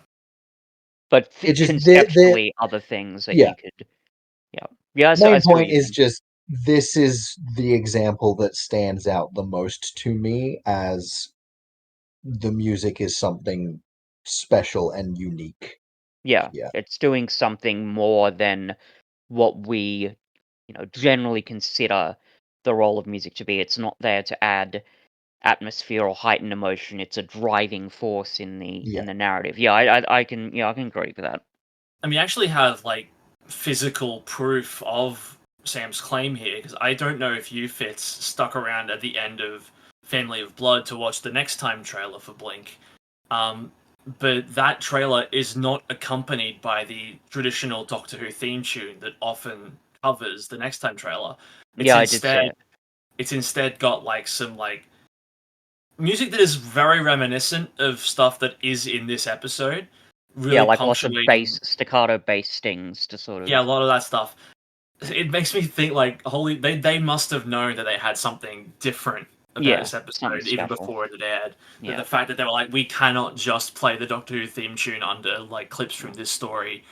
But It just the conceptually, other things that yeah. you could, yeah, yeah. I Main see what point you is mean. just this is the example that stands out the most to me as the music is something special and unique. Yeah, Yeah. it's doing something more than what we, generally consider the role of music to be. It's not there to add atmosphere or heighten emotion. It's a driving force in the Yeah. narrative. Yeah, I can agree with that. And we actually have like physical proof of Sam's claim here because I don't know if you Fitz stuck around at the end of Family of Blood to watch the next time trailer for Blink. But that trailer is not accompanied by the traditional Doctor Who theme tune that often covers the next time trailer. It's Yeah, I did say instead it. It's instead got like some like music that is very reminiscent of stuff that is in this episode. Yeah, Really like lots of punctuating. staccato bass stings to sort Yeah, a of. lot of that stuff. It makes me think like holy they must have known that they had something different about Yeah, this something episode even special. before it aired. That Yeah. the fact that they were like, we cannot just play the Doctor Who theme tune under like clips from this story,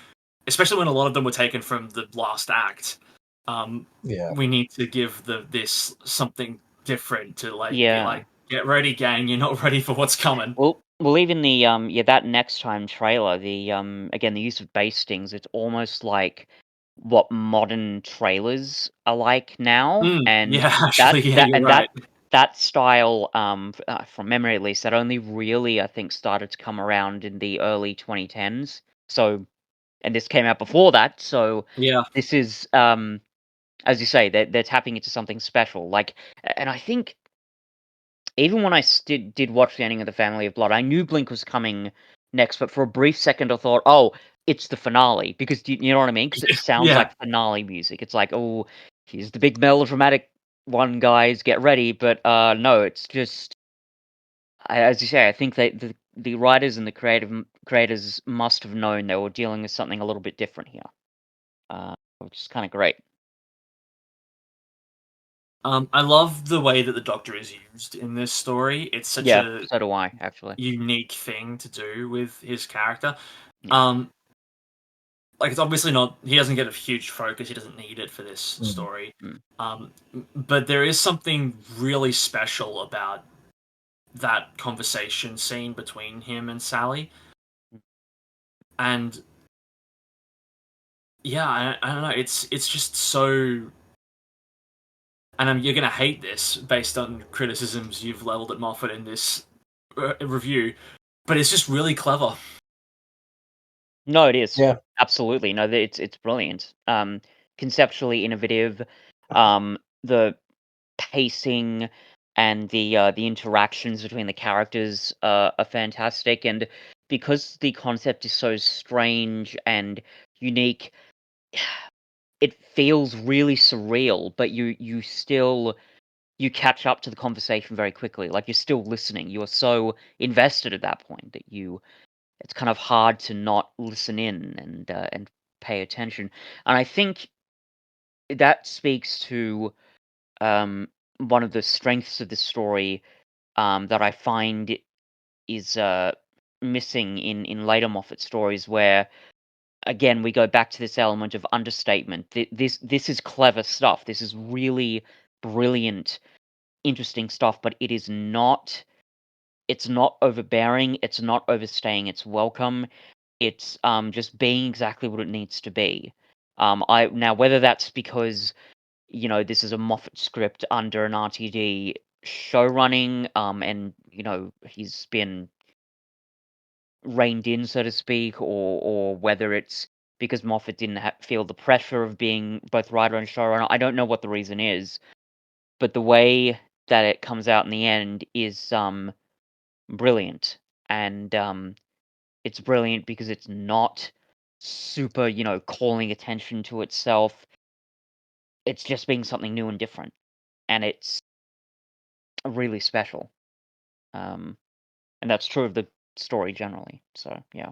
especially when a lot of them were taken from the last act. Yeah. We need to give this something different to like be Yeah. like, get ready, gang, you're not ready for what's coming. Well, even the yeah, that next time trailer, the again the use of bass stings, it's almost like what modern trailers are like now, and Yeah, actually, yeah, you're right. that style, from memory at least, that only really I think started to come around in the early 2010s. So, and this came out before that, so Yeah, this is as you say, they're tapping into something special. Like, and I think even when I did watch the ending of the Family of Blood, I knew Blink was coming next, but for a brief second I thought, oh, it's the finale, because you know what I mean? Because it sounds yeah. like finale music. It's like, oh, here's the big melodramatic one, guys, get ready. But no, it's just, as you say, I think the writers and the creators must have known they were dealing with something a little bit different here, which is kind of great. I love the way that the Doctor is used in this story. It's such Yeah, a so do I, actually. unique thing to do with his character. Yeah. Um, like it's obviously not. He doesn't get a huge focus. He doesn't need it for this story. Mm. But there is something really special about that conversation scene between him and Sally, and yeah, I don't know. It's just so. And you're gonna hate this based on criticisms you've leveled at Moffat in this review, but it's just really clever. No, it is. Yeah. Absolutely. No, it's brilliant. Conceptually innovative. The pacing and the interactions between the characters are fantastic, and because the concept is so strange and unique, it feels really surreal. But you still you catch up to the conversation very quickly. Like you're still listening. You are so invested at that point that it's kind of hard to not listen in and pay attention. And I think that speaks to one of the strengths of the story that I find is missing in later Moffat stories, where again we go back to this element of understatement. This is clever stuff. This is really brilliant, interesting stuff, but it is not. It's not overbearing. It's not overstaying its welcome. It's just being exactly what it needs to be. I now whether that's because this is a Moffat script under an RTD show running, and he's been reined in, so to speak, or whether it's because Moffat didn't feel the pressure of being both writer and showrunner. I don't know what the reason is, but the way that it comes out in the end is brilliant, and it's brilliant because it's not super, calling attention to itself. It's just being something new and different, and it's really special. And that's true of the story generally. So yeah.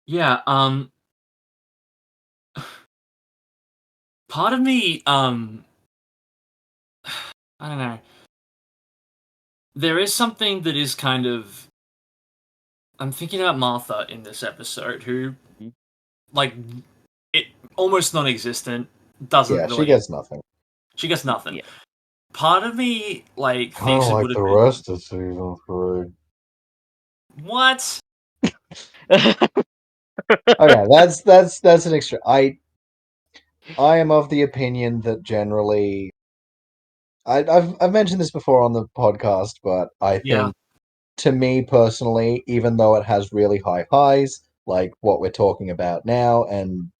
Yeah, part of me, I don't know. There is something that is kind of. I'm thinking about Martha in this episode, who, Mhm. like, it almost non-existent. Doesn't Yeah, she really. gets nothing. She gets nothing. Yeah. Part of me Kind thinks of it like would have the been rest of season 3. what? Okay, that's an extra. I am of the opinion that generally, I've mentioned this before on the podcast, but I Yeah, think, to me personally, even though it has really high highs, like what we're talking about now, and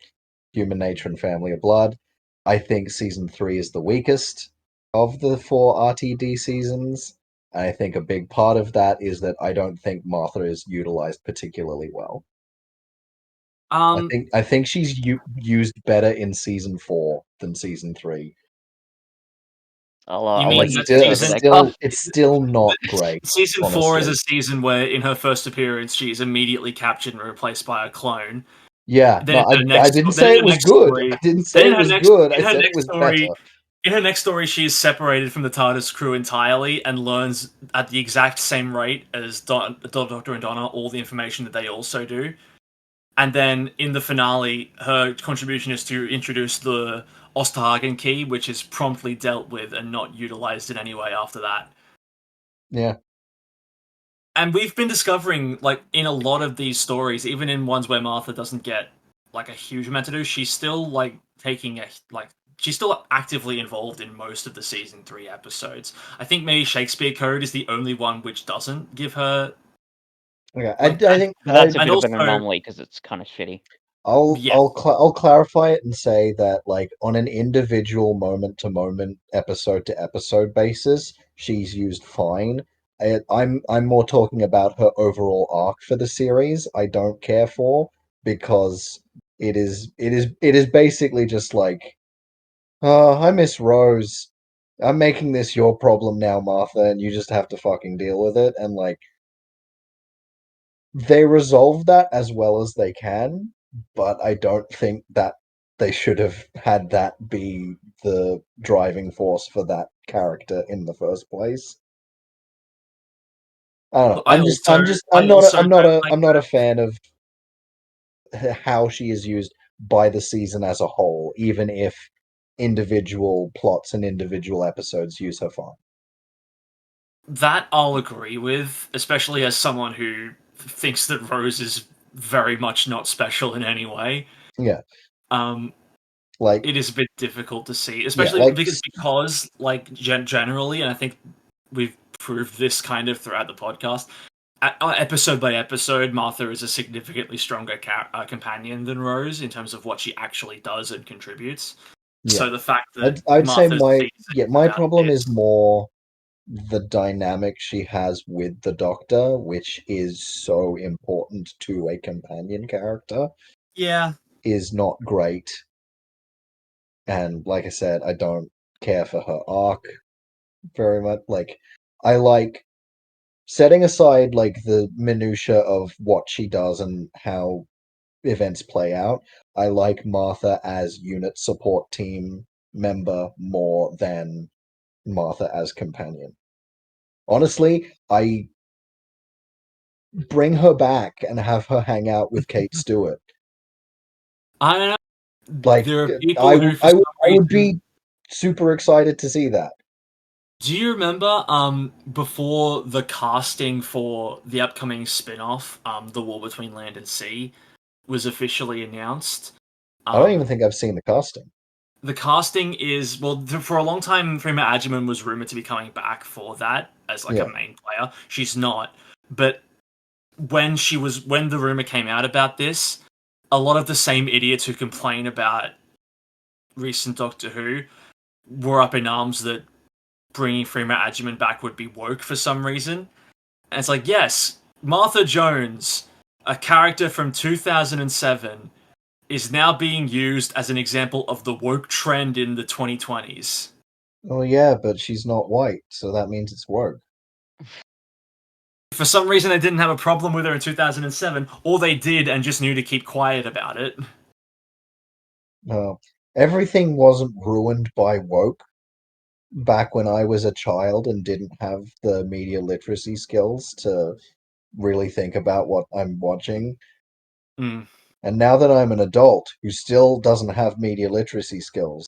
Human Nature and Family of Blood, I think season 3 is the weakest of the 4 RTD seasons. And I think a big part of that is that I don't think Martha is utilized particularly well. I think she's used better in season 4 than season 3. I'll You I'll mean let Like you that take still, over season- there, Carl. it's still not great. Season 4 is honestly. a season where, in her first appearance, she is immediately captured and replaced by a clone. Yeah, Then no, in her I next, didn't then say in it her was next good. story, I didn't then say in it her was next, good. I in her said it next was story, better. in her next story, she is separated from the TARDIS crew entirely and learns at the exact same rate as Doctor and Donna all the information that they also do. And then in the finale, her contribution is to introduce the Osterhagen key, which is promptly dealt with and not utilized in any way after that. Yeah. And we've been discovering, like, in a lot of these stories, even in ones where Martha doesn't get, like, a huge amount to do, she's still, like, she's still actively involved in most of the season 3 episodes. I think maybe Shakespeare Code is the only one which doesn't give her, Okay. like, I think But that's a and bit of an also, anomaly because it's kind of shitty. yeah, I'll clarify it and say that like on an individual moment to moment, episode to episode basis, she's used fine. I'm more talking about her overall arc for the series. I don't care for because it is basically just like, oh, I miss Rose. I'm making this your problem now, Martha, and you just have to fucking deal with it. And like they resolve that as well as they can, but I don't think that they should have had that be the driving force for that character in the first place. I don't know. I'm not a fan of how she is used by the season as a whole, even if individual plots and individual episodes use her fine. that I'll agree with, especially as someone who thinks that Rose is very much not special in any way. Yeah, Um, like it is a bit difficult to see, yeah, especially like because like generally, and I think we've proved this kind of throughout the podcast. Episode by episode, Martha is a significantly stronger companion than Rose in terms of what she actually does and contributes. yeah. So the fact that I'd say Martha's my without problem is this, more the dynamic she has with the Doctor, which is so important to a companion character, yeah, is not great. And like I said, I don't care for her arc very much. Like, I like setting aside like the minutia of what she does and how events play out. I like Martha as unit support team member more than Martha as companion. Honestly, I bring her back and have her hang out with Kate Stewart. I don't know. Like There are people who, for some I would reason, be super excited to see that. do you remember before the casting for the upcoming spin-off, The War Between Land and Sea, was officially announced? I don't even think I've seen the casting. The casting is, well, for a long time, Freema Agyeman was rumored to be coming back for that as like a Yeah. main player. She's not, but when the rumor came out about this, a lot of the same idiots who complain about recent Doctor Who were up in arms that bringing Freema Agyeman back would be woke for some reason. And it's like, yes, Martha Jones, a character from 2007, is now being used as an example of the woke trend in the 2020s. Oh yeah, but she's not white, so that means it's woke. For some reason, they didn't have a problem with her in 2007, or they did and just knew to keep quiet about it. No, everything wasn't ruined by woke back when I was a child and didn't have the media literacy skills to really think about what I'm watching. Mm. And now that I'm an adult who still doesn't have media literacy skills,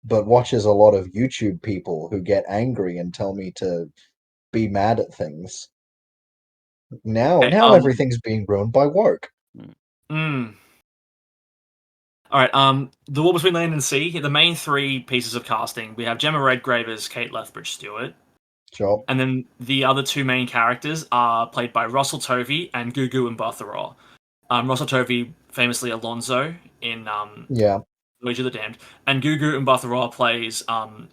but watches a lot of YouTube people who get angry and tell me to be mad at things, now Okay, everything's being ruined by woke. mm. All right. The War Between Land and Sea. The main three pieces of casting: we have Gemma Redgrave as Kate Lethbridge Stewart, Sure. and then the other two main characters are played by Russell Tovey and Gugu Mbatha-Raw. Russell Tovey, famously Alonzo in Yeah. Voyage of the Damned, and Gugu Mbatha-Raw plays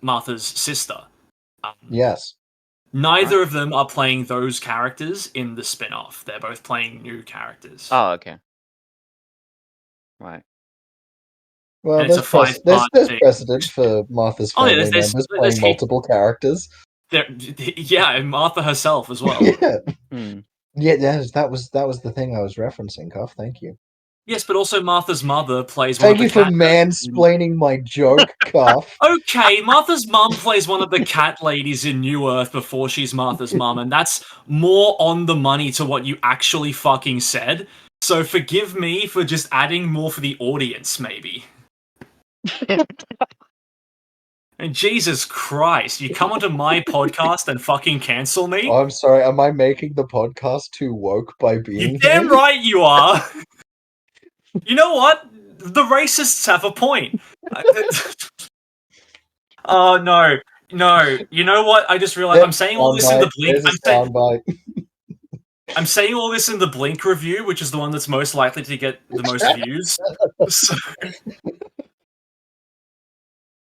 Martha's sister. Yes. Neither of them are playing those characters in the spin-off. They're both playing new characters. Oh, okay. Right. Well, And it's a five-part there's thing. precedent for Martha's Oh, yeah, family members playing multiple characters. Yeah, and Martha herself as well. Yeah, Hmm. yes, that was the thing I was referencing, Cuff. Thank you. Yes, but also Martha's mother plays one Thank of you the for cat. mansplaining my joke, Cuff. Okay, Martha's mum plays one of the cat ladies in New Earth before she's Martha's mum, and that's more on the money to what you actually fucking said. So forgive me for just adding more for the audience, maybe. And Jesus Christ, you come onto my podcast and fucking cancel me? I'm sorry, am I making the podcast too woke by being You're damn here? right you are! You know what? The racists have a point. Oh, no. No. You know what? I just realized I'm saying all this in the Blink. There's a soundbite. I'm saying all this in the Blink review, which is the one that's most likely to get the most views. So,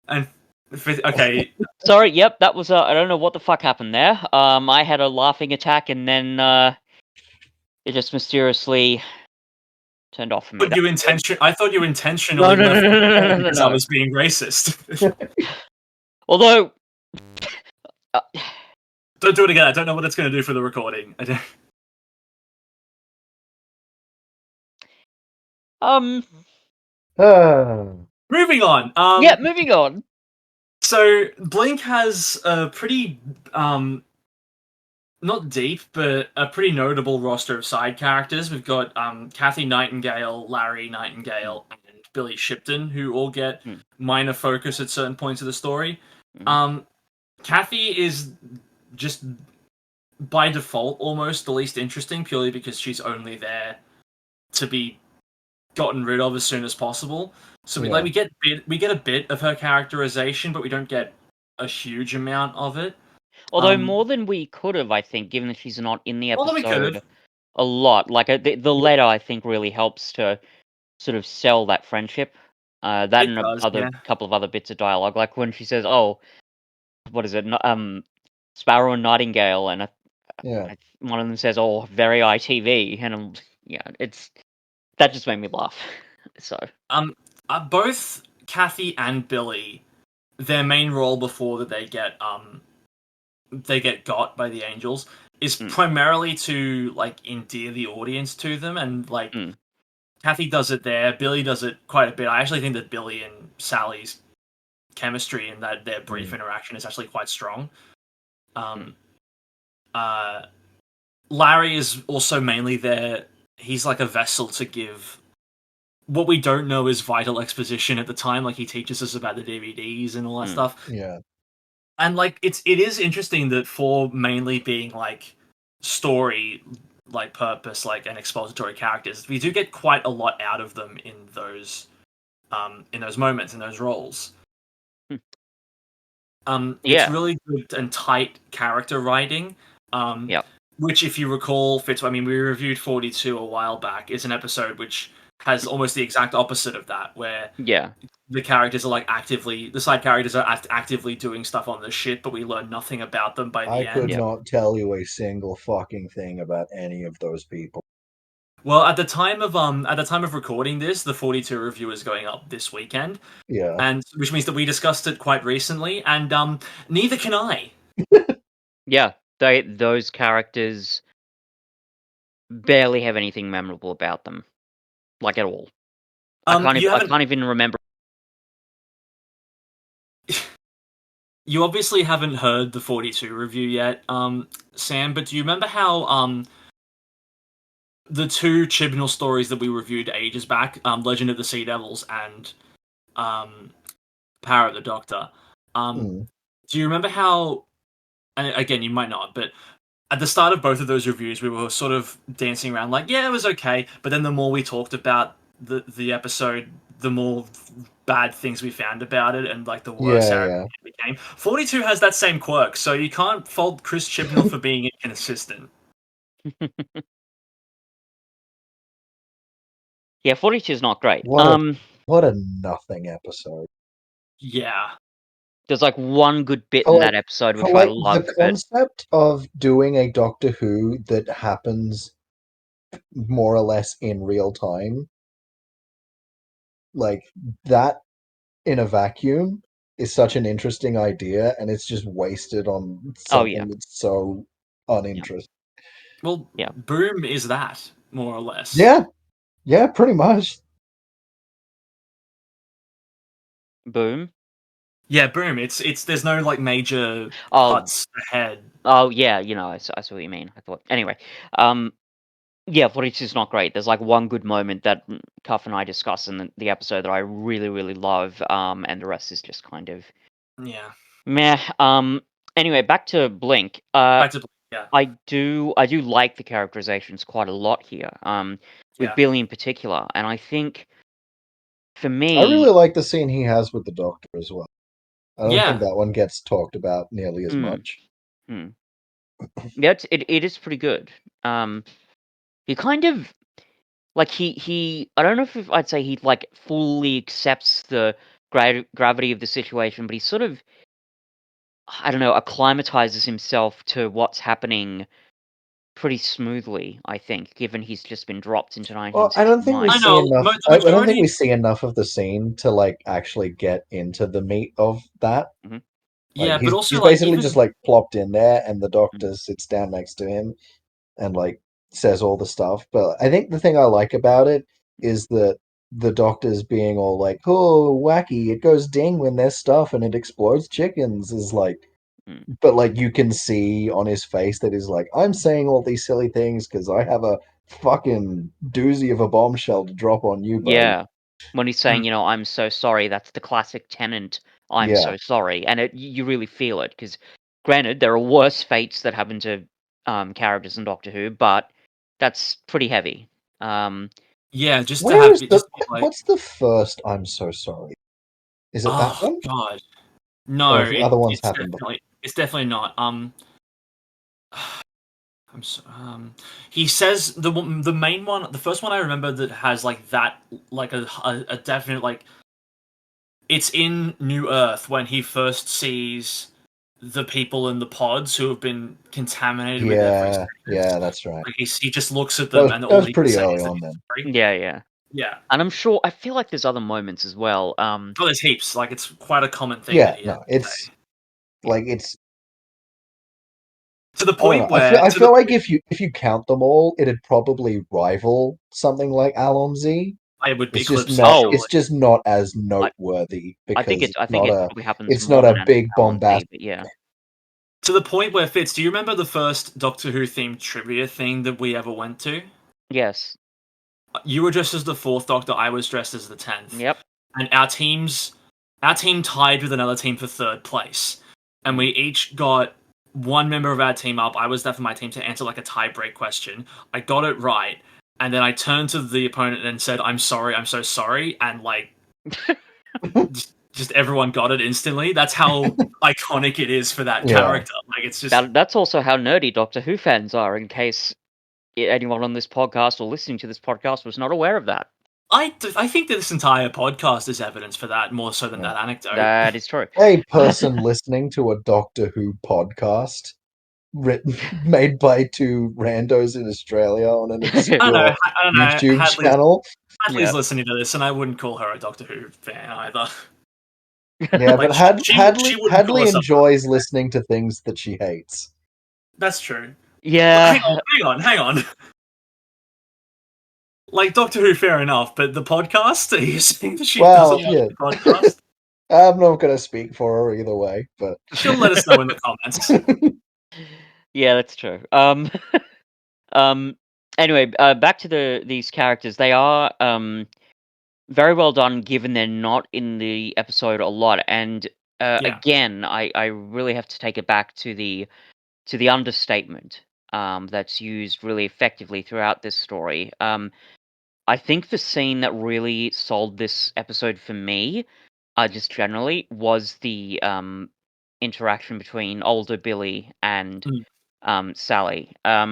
and okay, Sorry. Yep. That was. I don't know what the fuck happened there. I had a laughing attack, and then it just mysteriously turned off for me. but I thought you intentionally No, left no. because I was being racist. Although. Don't do it again. I don't know what it's going to do for the recording. Moving on. Yeah. Moving on. So Blink has a pretty not deep, but a pretty notable roster of side characters. We've got Kathy Nightingale, Larry Nightingale, and Billy Shipton, who all get minor focus at certain points of the story. Kathy is just by default almost the least interesting, purely because she's only there to be gotten rid of as soon as possible. So we get a bit of her characterization, but we don't get a huge amount of it. Although more than we could have, I think, given that she's not in the More than we could episode have. a lot. Like the letter, I think, really helps to sort of sell that friendship. That It and does, a couple of other bits of dialogue, like when she says, "Oh, what is it? Sparrow and Nightingale," and one of them says, "Oh, very ITV," and that just made me laugh. So both Kathy and Billy, their main role before that they get got by the Angels is primarily to like endear the audience to them, and like Kathy does it there. Billy does it quite a bit. I actually think that Billy and Sally's chemistry and that their brief interaction is actually quite strong. Larry is also mainly there. He's like a vessel to give what we don't know is vital exposition at the time. Like he teaches us about the DVDs and all that stuff. Yeah. And like it is interesting that for mainly being like story, like purpose, like and expository characters, we do get quite a lot out of them in those moments, in those roles. It's really good and tight character writing. Which, if you recall, fits. I mean, we reviewed 42 a while back. It's an episode which has almost the exact opposite of that, where the characters are like the side characters are actively doing stuff on the ship, but we learn nothing about them by the end. I could not tell you a single fucking thing about any of those people. Well, at the time of recording this, the 42 review is going up this weekend. Yeah. And which means that we discussed it quite recently, and neither can I. Yeah, those characters barely have anything memorable about them, like at all. I can't even remember. You obviously haven't heard the 42 review yet, Sam. But do you remember how the two Chibnall stories that we reviewed ages back, Legend of the Sea Devils and Power of the Doctor? Do you remember how? And again, you might not, but at the start of both of those reviews, we were sort of dancing around like, yeah, it was okay. But then the more we talked about the episode, the more bad things we found about it, and like the worse it became. 42 has that same quirk, so you can't fault Chris Chibnall for being inconsistent. Yeah, 42 is not great. What a nothing episode. Yeah. There's like one good bit in that episode which I love. The concept of doing a Doctor Who that happens more or less in real time like that in a vacuum is such an interesting idea, and it's just wasted on Oh yeah, something that's so yeah, uninteresting. Well, yeah. Boom is that more or less. Yeah, yeah, pretty much. Boom. Yeah, Boom. It's there's no like major Oh, cuts ahead. oh yeah. I see what you mean. I thought anyway. Um, yeah, footage is not great. There's like one good moment that Cuff and I discuss in the episode that I really, really love. And the rest is just kind of Yeah. meh. Anyway, back to Blink. Back to yeah. I do like the characterizations quite a lot here. With Yeah. Billy in particular, and I think for I really me, like the scene he has with the Doctor as well. I don't think Yeah. that one gets talked about nearly as mm, much. mm. Yeah, it is pretty good. Um, he kind of like he I don't know if I'd say he like fully accepts the gravity of the situation, but he sort of, I don't know, acclimatizes himself to what's happening pretty smoothly, I think, given he's just been dropped into Well, I don't think we nineteen sixty-nine. I see know. enough. The I don't think majority. we see enough of the scene to like actually get into the meat of that. Mhm. Like Yeah, but he's also like basically just even like plopped in there, and the Mm. Doctor sits down next to him and like says all the stuff. But I think the thing I like about it is that the Doctor's being all like, "Oh, wacky! It goes ding when there's stuff, and it explodes chickens." Is like, Mm. but like you can see on his face that he's like, "I'm saying all these silly things because I have a fucking doozy of a bombshell to drop on you, buddy." Yeah. When he's Mm, saying, I'm so sorry, that's the classic Tennant, I'm Yeah, so sorry. And you really feel it, because granted, there are worse fates that happen to characters in Doctor Who, but that's pretty heavy. Um, yeah, just to where have is it the just be like, what's the first "I'm so sorry"? Is it that oh one, god. or No, have the other ones it's happened? definitely not. I'm so, he says the main one, the first one I remember that has like that, like a definite like, it's in New Earth when he first sees the people in the pods who have been contaminated with every Yeah, sickness. yeah, that's right. Like he just looks at them and That all was he can pretty say early is that on he's then. sorry. yeah, yeah. Yeah. And I feel like there's other moments as well. Oh, there's heaps. Like it's quite a common thing that Yeah, he has no, to it's say. Yeah. like it's To the I don't point know. where I to the feel like point if you count them all, it'd probably rival something like Alonzi. I would It's just eclipse it not Oh, surely. it's just not as I, noteworthy because I think it probably happens it's more not than a an big Alan Z, bombast. but yeah. To the point where Fitz, do you remember the first Doctor Who themed trivia thing that we ever went to? Yes. You were dressed as the fourth Doctor, I was dressed as the 10th. Yep. And our team tied with another team for third place. And we each got one member of our team up. I was there for my team to answer like a tie break question. I got it right. And then I turned to the opponent and said, "I'm sorry, I'm so sorry." And like just everyone got it instantly. That's how iconic it is for that Yeah. character. Like it's just That's also how nerdy Doctor Who fans are, in case anyone on this podcast or listening to this podcast was not aware of that. I think that this entire podcast is evidence for that more so than Yeah. that anecdote. That is true. A person listening to a Doctor Who podcast written made by two randos in Australia on an obscure I don't know. YouTube channel. Hadley's Yeah. listening to this, and I wouldn't call her a Doctor Who fan either. Yeah, Like but she wouldn't call Hadley herself. enjoys listening to things that she hates. That's true. But Yeah. hang on. Like Doctor Who, fair enough, but the podcast? Are you saying that she Well, doesn't like yeah, the podcast? I'm not going to speak for her either way, but She'll let us know in the comments. Yeah, that's true. Um anyway, back to these characters. They are very well done, given they're not in the episode a lot. And Yeah. again, I really have to take it back to the understatement that's used really effectively throughout this story. I think the scene that really sold this episode for me, just generally, was the interaction between older Billy and Mm. Sally. Yeah, I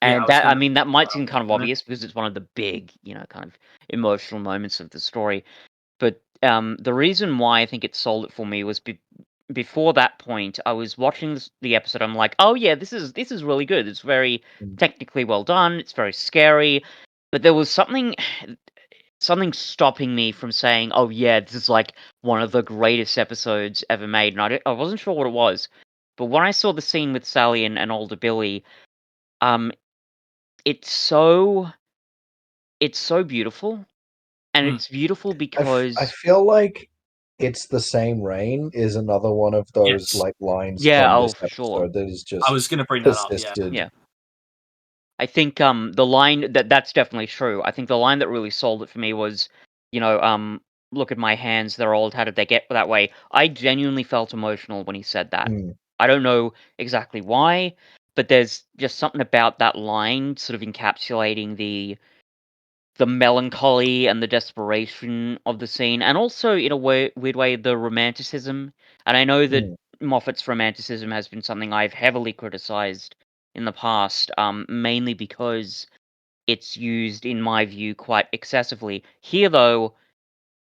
And was that, I gonna mean, that might seem kind of mention it. obvious because it's one of the big, kind of emotional moments of the story. But the reason why I think it sold it for me was before that point, I was watching the episode. I'm like, oh yeah, this is really good. It's very technically well done. It's very scary, but there was something something stopping me from saying, "Oh yeah, this is like one of the greatest episodes ever made," and I wasn't sure what it was. But when I saw the scene with Sally and older Billy, um, it's so beautiful, and Mm. it's beautiful I because feel like "It's the Same Rain" is another one of those, Yes, like, lines yeah, from oh this for sure, episode that is I just was gonna bring that up. Yeah, persisted. yeah. I think the line that's definitely true. I think the line that really sold it for me was, you know, look at my hands, they're old, how did they get that way? I genuinely felt emotional when he said that. Mm, I don't know exactly why, but there's just something about that line sort of encapsulating the melancholy and the desperation of the scene, and also in a weird way the romanticism. And I know that mm. Moffat's romanticism has been something I've heavily criticized in the past, mainly because it's used, in my view, quite excessively. Here, though,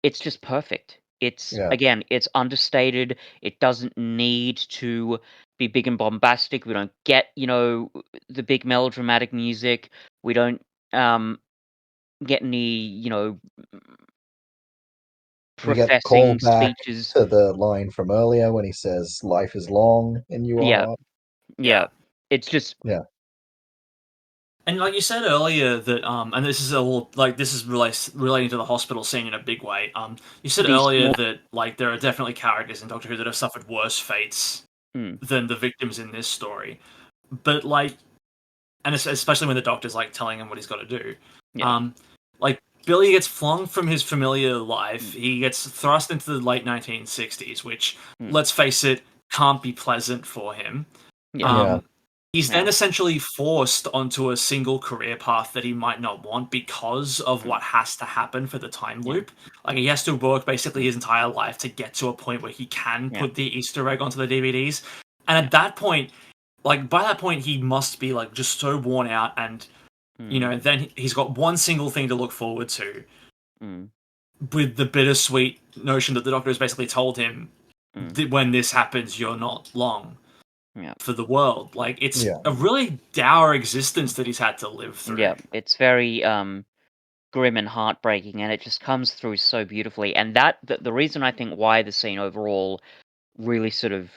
it's just perfect. It's Yeah. again, it's understated. It doesn't need to be big and bombastic. We don't get, the big melodramatic music. We don't um get any, We get the call professing back speeches. to the line from earlier when he says, "Life is long and you are Yeah, hard." yeah. yeah. It's just Yeah. And like you said earlier that and this is a little like this is relating to the hospital scene in a big way. You said these earlier small. that like there are definitely characters in Doctor Who that have suffered worse fates Mm, than the victims in this story. But like, and especially when the Doctor's like telling him what he's got to do. yeah. Um, like Billy gets flung from his familiar life. Mm, He gets thrust into the late 1960s, which, mm, let's face it, can't be pleasant for him. yeah. Yeah. Um, he's Yeah. then essentially forced onto a single career path that he might not want because of Mm, what has to happen for the time yeah. loop. Like he has to work basically Mm, his entire life to get to a point where he can yeah. put the Easter egg onto the DVDs. And at that point, like by that point, he must be like just so worn out, and Mm, then he's got one single thing to look forward to, mm, with the bittersweet notion that the Doctor has basically told him mm, that when this happens, you're not long yeah. for the world. Like it's Yeah. a really dour existence that he's had to live through. Yeah. It's very grim and heartbreaking, and it just comes through so beautifully. And the reason I think why the scene overall really sort of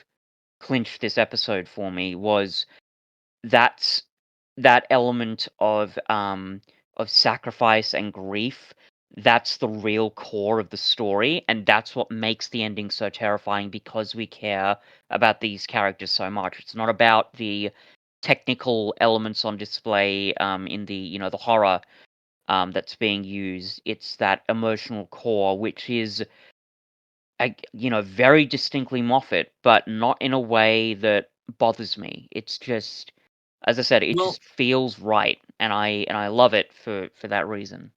clinched this episode for me was that's that element of sacrifice and grief. That's the real core of the story, and that's what makes the ending so terrifying, because we care about these characters so much. It's not about the technical elements on display in the the horror that's being used. It's that emotional core, which is very distinctly Moffat, but not in a way that bothers me. It's just, as I said, it Well, just feels right, and I love it for that reason.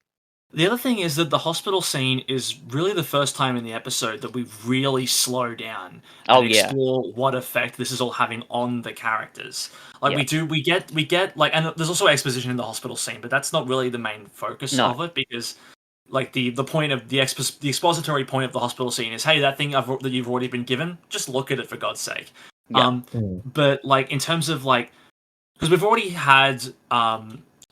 the other thing is that the hospital scene is really the first time in the episode that we really slow down and Oh yeah, explore what effect this is all having on the characters. Like yeah, we get like, and there's also exposition in the hospital scene, but that's not really the main focus no, of it, because like the point of the expository point of the hospital scene is, hey, that thing that you've already been given, just look at it for God's sake. yeah, Mm. But like in terms of like, because we've already had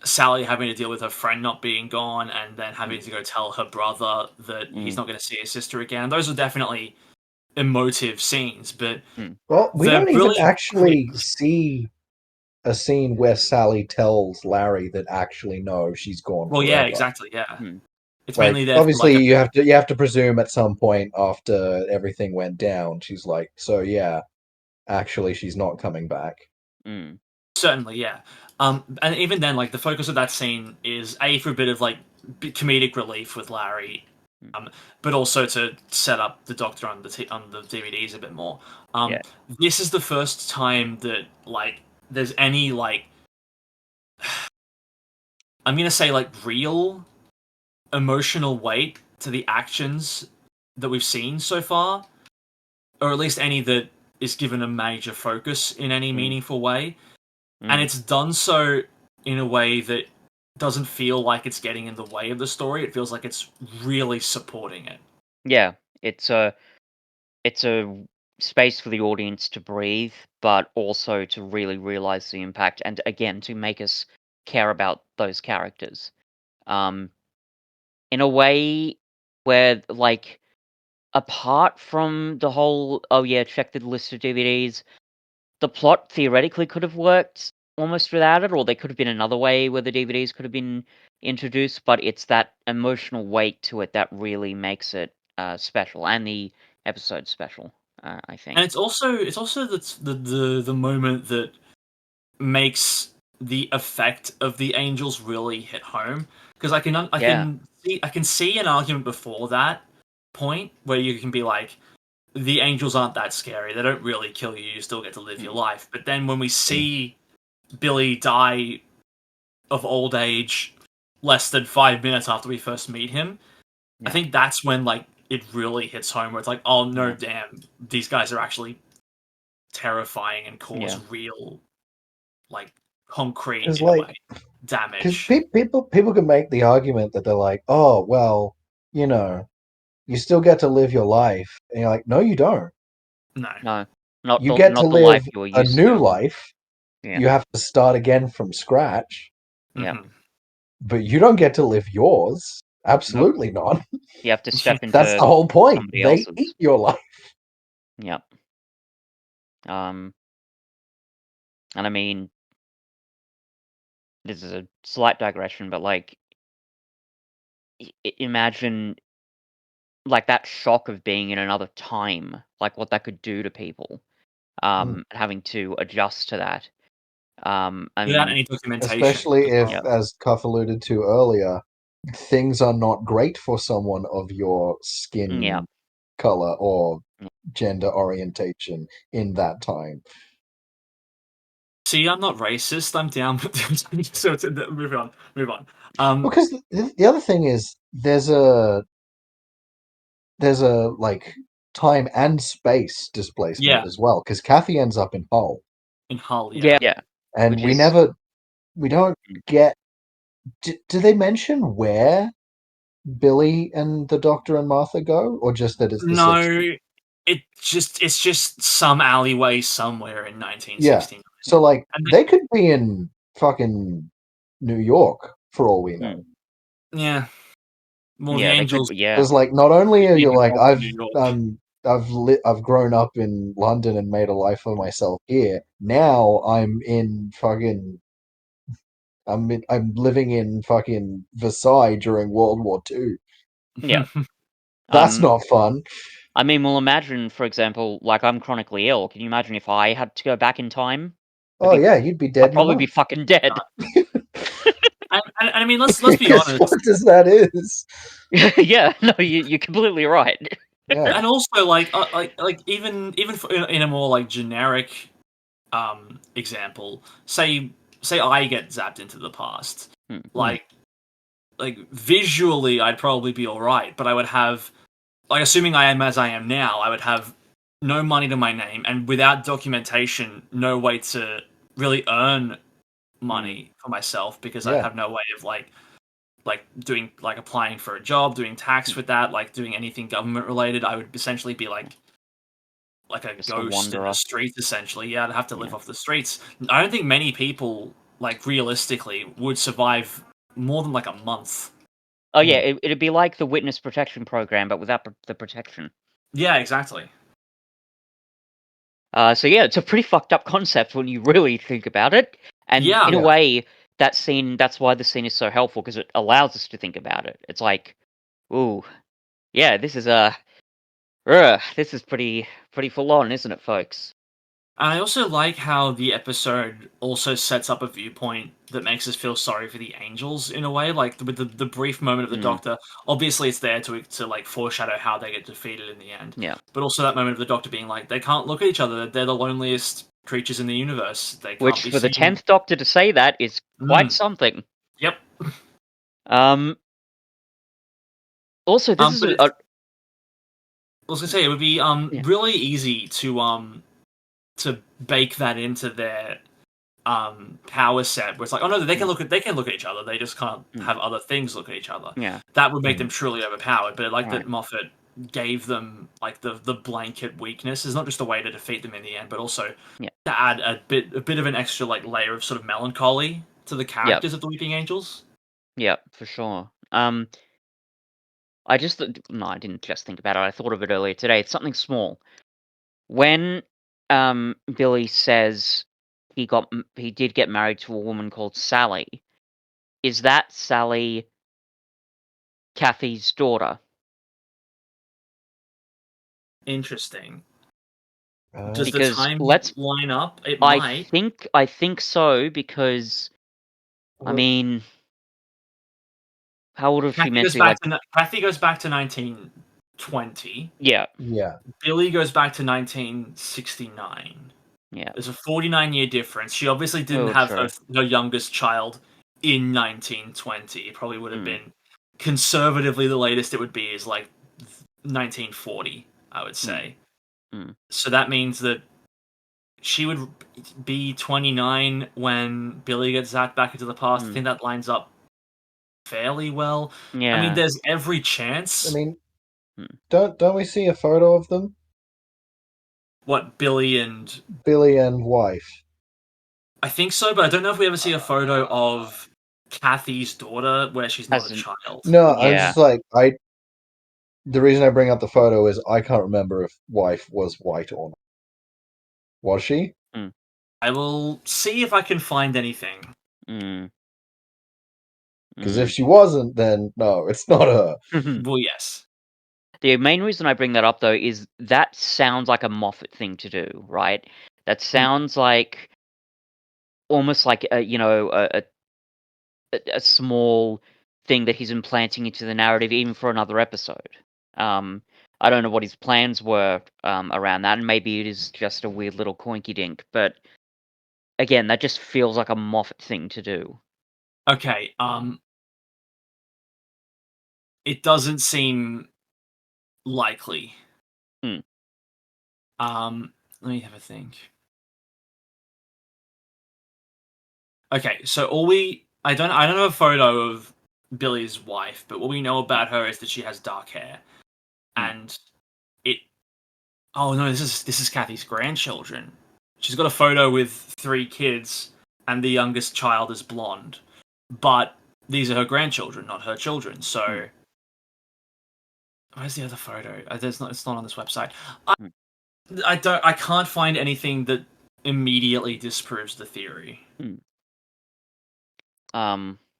Sally having to deal with her friend not being gone, and then having mm, to go tell her brother that he's mm, not going to see his sister again. Those are definitely emotive scenes, but mm, Well, we they're don't even really quick. actually see a scene where Sally tells Larry that actually no, she's gone Well, yeah, forever. exactly, yeah. mm, It's Like, mainly there for like obviously a you have to presume at some point after everything went down, she's like, so yeah, actually she's not coming back. mm, certainly, yeah. And even then, like the focus of that scene is a for a bit of like comedic relief with Larry, mm, but also to set up the Doctor on on the DVDs a bit more. yeah, This is the first time that like there's any like I'm gonna say like real emotional weight to the actions that we've seen so far, or at least any that is given a major focus in any mm, meaningful way. And mm, it's done so in a way that doesn't feel like it's getting in the way of the story. It feels like it's really supporting it. yeah. It's a space for the audience to breathe, but also to really realize the impact, and again to make us care about those characters. Um, in a way where, like, apart from the whole, oh yeah, check the list of DVDs, the plot theoretically could have worked almost without it, or there could have been another way where the DVDs could have been introduced, but it's that emotional weight to it that really makes it special, and the episode special, I think. And it's also the moment that makes the effect of the angels really hit home, because I can see an argument before that point where you can be like, the angels aren't that scary, they don't really kill you, you still get to live your life. But then when we see Billy die of old age less than 5 minutes after we first meet him, I think that's when like it really hits home, where it's like, oh no, damn, these guys are actually terrifying and cause real, like, concrete in a way damage. Because people can make the argument that they're like, oh well, you know, you still get to live your life, and you're like, no, you don't. No, not You the, get not to the live life you're a used new to. life. Yeah. You have to start again from scratch. Yeah. Mhm. But you don't get to live yours. Absolutely not. You have to step into That's the whole point. somebody They else's. eat your life. Yep. And I mean, this is a slight digression, but like, imagine like that shock of being in another time, like what that could do to people, and having to adjust to that. I Without mean, any documentation. Especially if, Yep. as Cuff alluded to earlier, things are not great for someone of your skin color or gender orientation in that time. See, I'm not racist. I'm down. So move on. Because the other thing is, there's a like time and space displacement as well. Because Kathy ends up in Hull, in Hull, yeah, and which is we don't get. Do they mention where Billy and the Doctor and Martha go, or just that it's the 60s? It's just some alleyway somewhere in 1969. So like And they could be in fucking New York for all we know. yeah. Well, the yeah, they could, angels. Because like not only are you Even like more in New York. I've grown up in London and made a life for myself here. Now I'm living in fucking Versailles during World War II. yeah. That's not fun. I mean, well, imagine, for example, like I'm chronically ill. Can you imagine if I had to go back in time? Oh yeah, you'd be dead. I'd probably be fucking dead. And I mean, let's be Because honest. what does that is? Yeah, no, you're completely right. Yeah. And also, like even for, in a more like generic example, say I get zapped into the past, like visually I'd probably be all right, but I would have, like, assuming I am as I am now, I would have no money to my name, and without documentation, no way to really earn money for myself, because I'd have no way of like doing, like, applying for a job, doing tax with that, like doing anything government related. I would essentially be like a Just a ghost in the wanderer. streets, essentially. Yeah, I'd have to live off the streets. I don't think many people, like, realistically would survive more than like a month. Oh yeah, it'd be like the witness protection program, but without the protection. Yeah, exactly. So yeah, it's a pretty fucked up concept when you really think about it. And in a way, that's why the scene is so helpful, because it allows us to think about it. It's like, ooh, yeah, this is pretty full on, isn't it, folks? And I also like how the episode also sets up a viewpoint that makes us feel sorry for the angels in a way, like with the brief moment of the Doctor. Obviously, it's there to like foreshadow how they get defeated in the end. Yeah. But also that moment of the Doctor being like, they can't look at each other. They're the loneliest creatures in the universe. They can't Which, be for the seen. 10th Doctor to say that is quite something. Yep. Also, this is I was gonna say, it would be really easy to bake that into their power set, where it's like, oh no, they can look at each other, they just can't have other things look at each other. Yeah, that would make them truly overpowered. But like that Moffat gave them like the blanket weakness is not just a way to defeat them in the end, but also to add a bit of an extra like layer of sort of melancholy to the characters of the Weeping Angels. Yeah, for sure. I didn't just think about it. I thought of it earlier today. It's something small. When Billy says he did get married to a woman called Sally, is that Sally Kathy's daughter? Interesting. Uh, Does the Because time let's line up? It I might. think so, because I What- mean, how old was she meant to be? Like, Kathy goes back to 1920. yeah, yeah. Billy goes back to 1969. yeah. There's a 49-year difference. She obviously didn't Oh, have true. her youngest child in 1920. It probably would have Mm. been conservatively the latest it would be is like 1940, I would say. Mm. So that means that she would be 29 when Billy gets zapped back into the past. I think that lines up fairly well. Yeah. I mean, there's every chance. I mean, Hmm. don't we see a photo of them, What Billy and Billy and wife? I think so, but I don't know if we ever see a photo of Kathy's daughter where she's not a Hasn't- child. No, I'm Yeah. just like I. The reason I bring up the photo is I can't remember if wife was white or not. Was she? I will see if I can find anything. Mm. Because if she wasn't, then no, it's not her. Well, yes. The main reason I bring that up, though, is that sounds like a Moffat thing to do, right? That sounds like almost like a small thing that he's implanting into the narrative, even for another episode. I don't know what his plans were around that, and maybe it is just a weird little coinky dink. But again, that just feels like a Moffat thing to do. Okay. It doesn't seem likely. Hmm. Let me have a think. Okay, so I don't know a photo of Billy's wife, but what we know about her is that she has dark hair, and it. Oh no, this is Kathy's grandchildren. She's got a photo with 3 kids, and the youngest child is blonde, but these are her grandchildren, not her children. So, where's the other photo? It's not on this website. I can't find anything that immediately disproves the theory.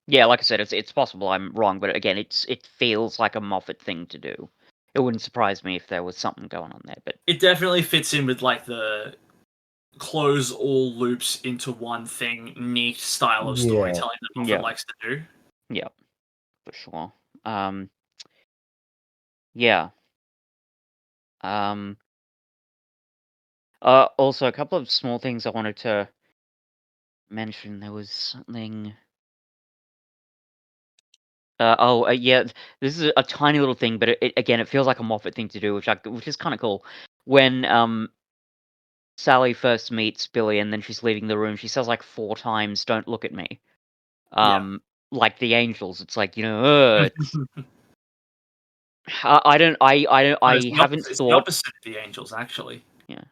Yeah, like I said, it's possible I'm wrong, but again, it feels like a Moffat thing to do. It wouldn't surprise me if there was something going on there, but It definitely fits in with like the close all loops into one thing, neat style of Yeah. storytelling that Moffat Yeah. likes to do. yeah, for sure. Yeah. Also, a couple of small things I wanted to mention. There was something. Yeah, this is a tiny little thing, but again, it feels like a Moffat thing to do, which is kind of cool. When Sally first meets Billy and then she's leaving the room, she says like 4 times, "Don't look at me." Yeah. Like the angels. It's like, it's, I don't, I haven't It's the thought. opposite of the angels, actually. Yeah.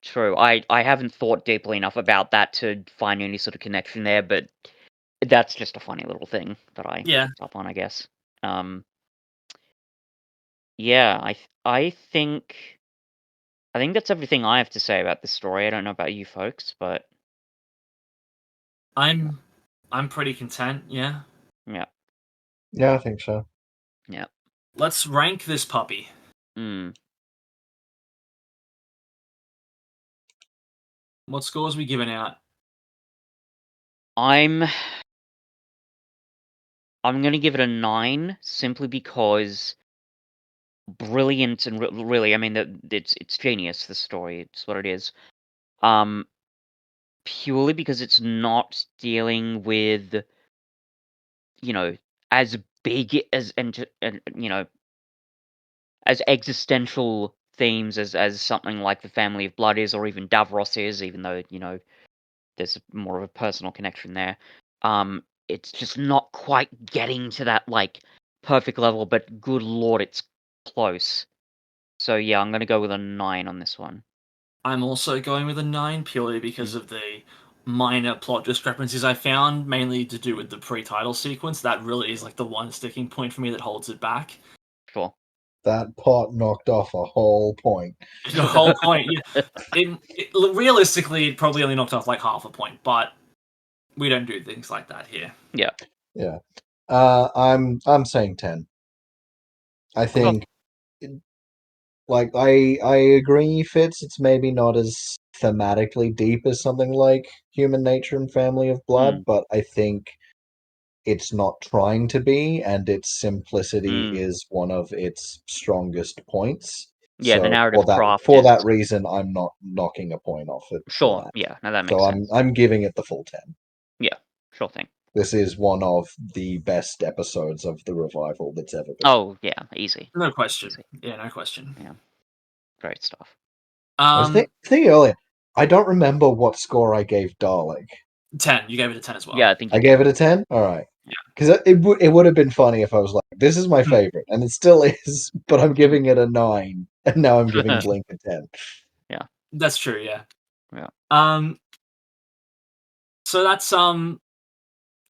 True. I haven't thought deeply enough about that to find any sort of connection there, but that's just a funny little thing that I Yeah. picked up on, I guess. Yeah, I think that's everything I have to say about this story. I don't know about you folks, but I'm pretty content, yeah. yeah. Yeah, I think so. Yeah. Let's rank this puppy. What scores we giving out? I'm gonna give it a 9 simply because brilliant and really, I mean, it's genius. The story, it's what it is. Purely because it's not dealing with, as big as and as existential themes as something like the Family of Blood is, or even Davros is, even though there's more of a personal connection there. It's just not quite getting to that like perfect level, but good lord, it's close. So yeah, I'm gonna go with a 9 on this one. I'm also going with a 9 purely because of the minor plot discrepancies I found, mainly to do with the pre-title sequence. That really is like the one sticking point for me that holds it back. Sure. That part knocked off a whole point. The whole point, yeah. Realistically, it probably only knocked off like half a point, but we don't do things like that here. Yeah. I'm saying 10. I think like I agree, Fitz, it's maybe not as thematically deep as something like Human Nature and Family of Blood, but I think it's not trying to be, and its simplicity is one of its strongest points. Yeah, the So narrative craft for is that reason, I'm not knocking a point off it. for sure. that. Yeah, no, that makes So sense. I'm giving it the full 10. Sure thing. This is one of the best episodes of the revival that's ever been. Oh yeah, easy. No question. Easy. Yeah, no question. Yeah. Great stuff. I was thinking earlier, I don't remember what score I gave Dalek. 10. You gave it a 10 as well. Yeah, I think you I gave it a 10? Alright. Yeah. Because it would have been funny if I was like, this is my favorite, and it still is, but I'm giving it a 9, and now I'm giving Blink a 10. That's true, yeah. Yeah. So that's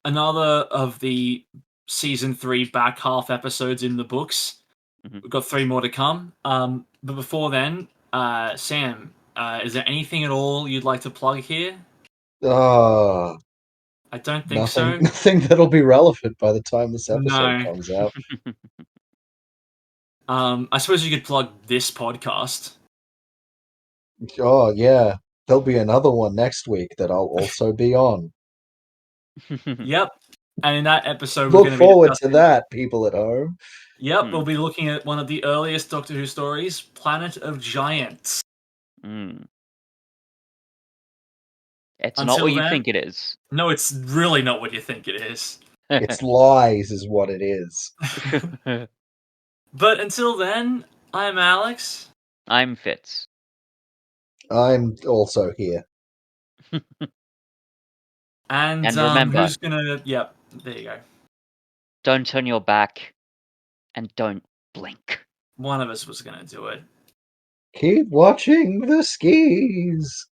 another of the season 3 back half episodes in the books. Mhm. We've got 3 more to come. But before then, Sam, is there anything at all you'd like to plug here? Ah, I don't think so. nothing that'll be relevant by the time this episode No. comes out. I suppose you could plug this podcast. Oh yeah, there'll be another one next week that I'll also be on. Yep. And in that episode, we're Look going to be forward to discussing... that, people at home. Yep, we'll be looking at one of the earliest Doctor Who stories, Planet of Giants. It's Until not what you then- think it is. No, it's really not what you think it is. It's lies, is what it is. But until then, I'm Alex. I'm Fitz. I'm also here. And, And remember- who's gonna... Yep, there you go. Don't turn your back, and don't blink. One of us was gonna do it. Keep watching the skis.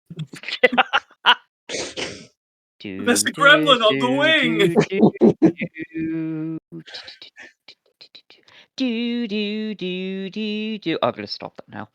Mr. Gremlin on the wing! I'm gonna stop that now.